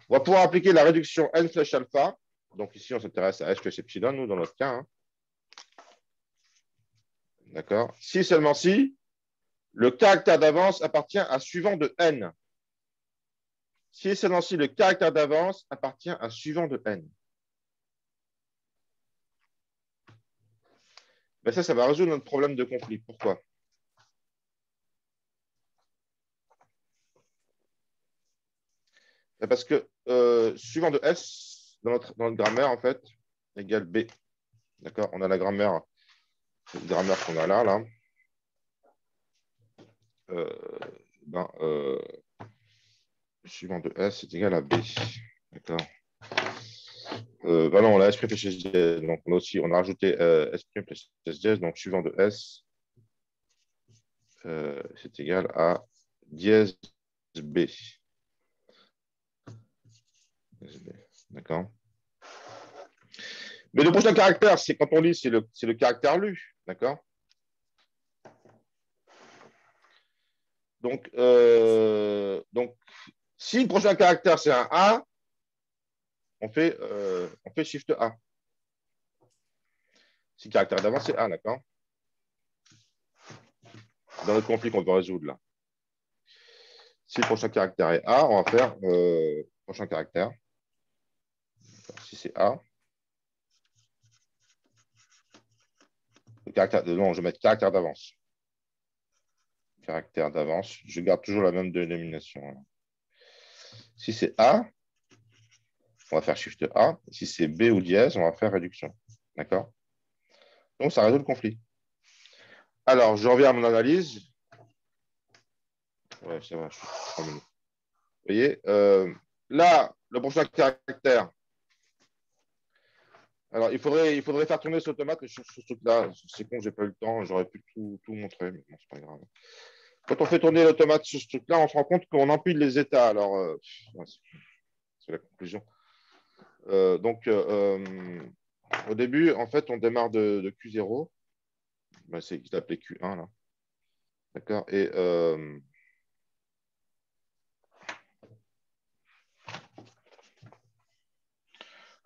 On va pouvoir appliquer la réduction n flèche alpha. Donc ici, on s'intéresse à s flèche epsilon, nous, dans notre cas. Hein. D'accord? Si seulement si, le caractère d'avance appartient à suivant de n. Si et seulement si le caractère d'avance appartient à suivant de n. Ben ça va résoudre notre problème de conflit. Pourquoi? Ben parce que suivant de S, dans notre grammaire, en fait, égale B. D'accord? On a la grammaire qu'on a là. Suivant de S est égal à B. D'accord? Non, on a S' plus S dièse. Donc, on a rajouté S' plus S dièse. Donc, suivant de S, c'est égal à dièse B. D'accord? Mais le prochain caractère, c'est quand on lit, c'est le caractère lu. D'accord? Donc, si le prochain caractère, c'est un A, on fait Shift A. Si le caractère d'avant, c'est A, d'accord? Dans le conflit qu'on doit résoudre là. Si le prochain caractère est A, on va faire prochain caractère. Si c'est A, non, je vais mettre caractère d'avance. Caractère d'avance. Je garde toujours la même dénomination. Si c'est A, on va faire Shift A. Si c'est B ou dièse, on va faire réduction. D'accord? Donc, ça résout le conflit. Alors, je reviens à mon analyse. Ouais, ça va, je suis 3 minutes. Vous voyez, là, le prochain caractère. Alors, il faudrait faire tourner cet automate, mais sur ce truc-là, c'est con, j'ai pas eu le temps, j'aurais pu tout montrer, mais bon, c'est pas grave. Quand on fait tourner l'automate sur ce truc-là, on se rend compte qu'on empile les états. Alors, c'est la conclusion. Au début, en fait, on démarre de Q0. Ben, c'est appelé Q1, là. D'accord. Et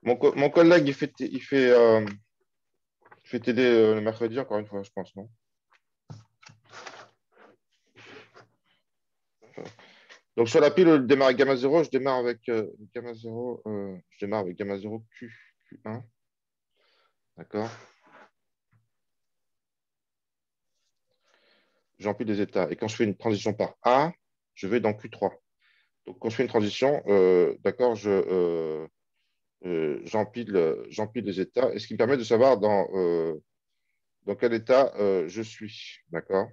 mon collègue, il fait TD le mercredi, encore une fois, je pense, non? Donc, sur la pile, je démarre avec gamma 0, je démarre avec gamma 0, je démarre avec gamma 0 Q1. D'accord. J'empile des états. Et quand je fais une transition par A, je vais dans Q3. Donc, quand je fais une transition, d'accord, j'empile les états, et ce qui me permet de savoir dans quel état je suis. D'accord.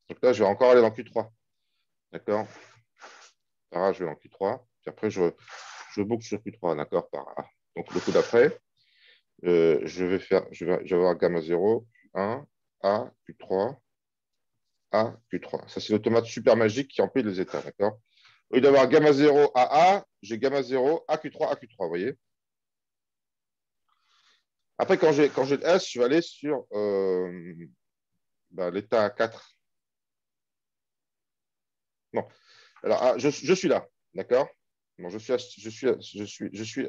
Donc là, je vais encore aller dans Q3. D'accord. Par A, je vais dans Q3. Puis après, je boucle sur Q3. D'accord. Par A. Donc, le coup d'après, je vais avoir gamma 0, Q1, A, Q3, A, Q3. Ça, c'est l'automate super magique qui empile les états. D'accord. Au lieu d'avoir gamma 0 à A, j'ai gamma 0 à Q3 à Q3. Vous voyez. Après, quand j'ai le S, je vais aller sur l'état 4. Non. Alors, je suis là. D'accord. Bon, je suis à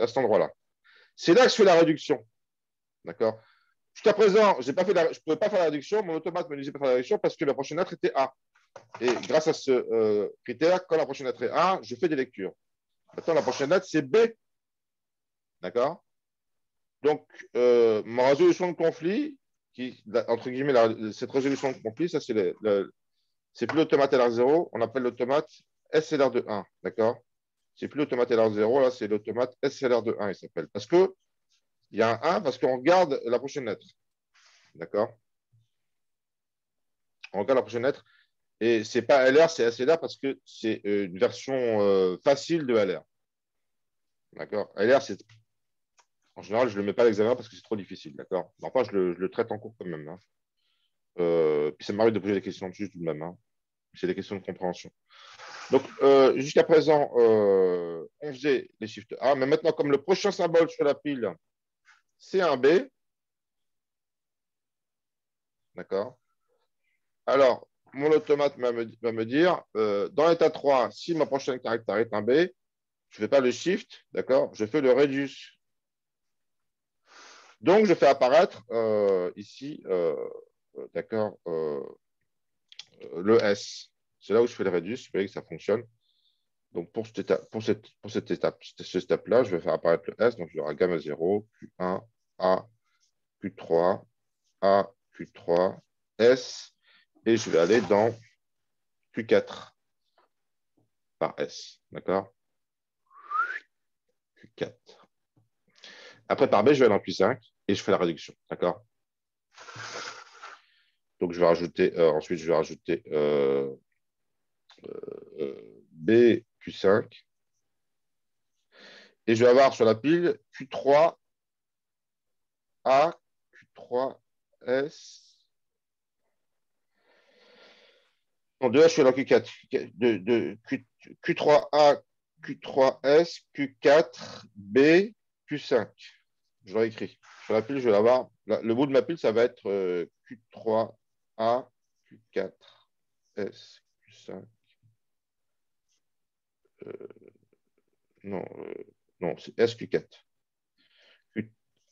cet endroit-là. C'est là que je fais la réduction. D'accord. Jusqu'à présent, je ne pouvais pas faire la réduction. Mon automate me disait pas faire la réduction parce que la prochaine lettre était A. Et grâce à ce critère, quand la prochaine lettre est A, je fais des lectures. Maintenant, la prochaine lettre, c'est B. D'accord. Donc, ma résolution de conflit, entre guillemets, cette résolution de conflit, ça, c'est plus l'automate LR0, on appelle l'automate SLR de 1. D'accord. C'est plus l'automate LR0, là, c'est l'automate SLR de 1, il s'appelle. Parce qu'il y a un 1, parce qu'on regarde la prochaine lettre. D'accord. On regarde la prochaine lettre. Et ce n'est pas LR, c'est SLR parce que c'est une version facile de LR. D'accord. LR, c'est. En général, je ne le mets pas à l'examen parce que c'est trop difficile. D'accord. Enfin, je le traite en cours quand même. Hein. Puis ça m'arrive de poser des questions dessus tout de même. Hein. C'est des questions de compréhension. Donc, jusqu'à présent, on faisait les shift A. Mais maintenant, comme le prochain symbole sur la pile, c'est un B. D'accord. Alors, mon automate va me dire, dans l'état 3, si ma prochaine caractère est un B, je ne fais pas le shift, d'accord, je fais le reduce. Donc, je fais apparaître ici, d'accord, le S. C'est là où je fais le reduce. Vous voyez que ça fonctionne. Donc, pour cette étape-là, je vais faire apparaître le S. Donc, j'aurai gamma 0, Q1, A, Q3, A, Q3, S. Et je vais aller dans Q4 par S. D'accord. Q4. Après, par B, je vais aller dans Q5 et je fais la réduction. D'accord. Donc, je vais rajouter, ensuite, je vais rajouter B, Q5. Et je vais avoir sur la pile Q3, A, Q3, S. Non, de là, je suis dans Q4. Q3A, Q3S, Q4, B, Q5. Je l'aurais écrit. Sur la pile, je vais l'avoir. Le bout de ma pile, ça va être Q3A, Q4S, Q5. Non, c'est S, Q4.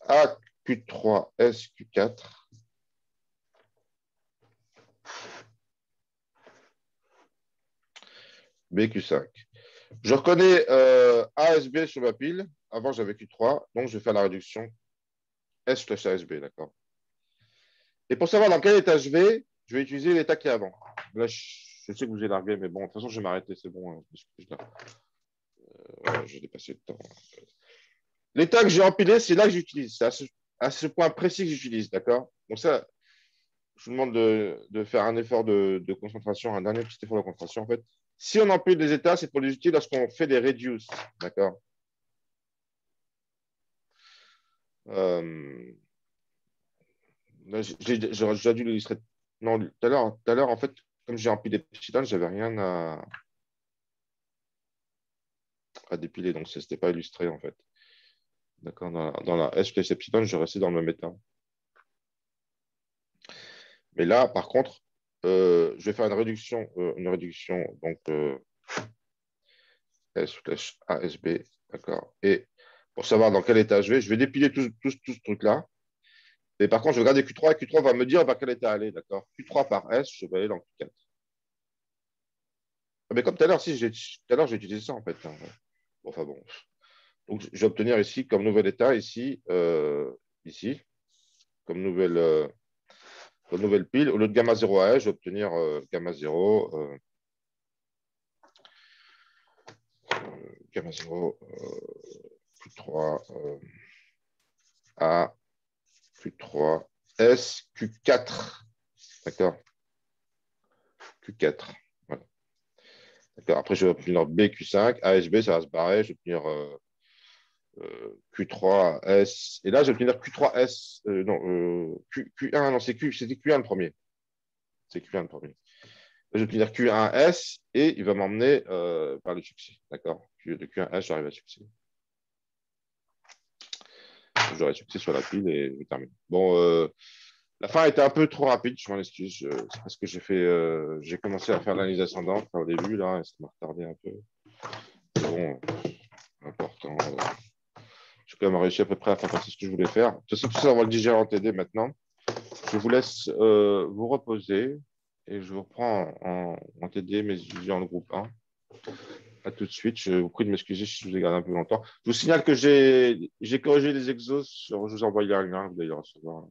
A, Q3, S, Q4. BQ5. Je reconnais ASB sur ma pile. Avant, j'avais Q3, donc je vais faire la réduction S/ASB, d'accord. Et pour savoir dans quel état je vais utiliser l'état qui est avant. Là, je sais que vous avez largué, mais bon, de toute façon, je vais m'arrêter, c'est bon. J'ai dépassé le temps. L'état que j'ai empilé, c'est là que j'utilise. C'est à ce point précis que j'utilise, d'accord. Donc ça, je vous demande de faire un effort de concentration, un dernier petit effort de concentration, en fait. Si on empile des états, c'est pour les utiliser lorsqu'on fait des reduce. D'accord. J'ai déjà dû l'illustrer. Non, tout à l'heure, en fait, comme j'ai empilé Epsilon, j'avais rien à dépiler, donc ce n'était pas illustré, en fait. D'accord, dans la S flèche epsilon, je restais dans le même état. Mais là, par contre, je vais faire une réduction donc S flèche ASB, d'accord. Et pour savoir dans quel état je vais dépiler tout ce truc-là. Et par contre, je vais regarder Q3 et Q3 va me dire vers quel état aller, d'accord. Q3 par S, je vais aller dans Q4. Mais comme tout à l'heure, si, tout à l'heure, j'ai utilisé ça en fait. Hein. Bon, enfin bon. Donc, je vais obtenir ici comme nouvel état, ici, comme nouvelle pile. Au lieu de gamma 0 à S, je vais obtenir gamma 0, Q3 A, Q3 S, Q4. D'accord. Q4. Voilà. D'accord. Après, je vais obtenir B, Q5, ASB, ça va se barrer. Je vais obtenir Q3 S. Et là, je vais obtenir Q3 S. Non, Q1, non, c'était Q1 le premier. C'est Q1 le premier. Je vais obtenir Q1 S et il va m'emmener par le succès. D'accord. De Q1 S, j'arrive à succès. J'aurai succès sur la pile et je termine. Bon, la fin était un peu trop rapide, je m'en excuse. C'est parce que j'ai commencé à faire l'analyse ascendante au début, là, et ça m'a retardé un peu. Bon, important. J'ai quand même réussi à peu près à faire passer ce que je voulais faire. De toute façon, tout ça, on va le digérer en TD maintenant. Je vous laisse vous reposer et je vous reprends en TD, mais en le groupe 1. À tout de suite. Je vous prie de m'excuser si je vous ai gardé un peu longtemps. Je vous signale que j'ai corrigé les exos. Je vous envoie le lien, vous allez le recevoir.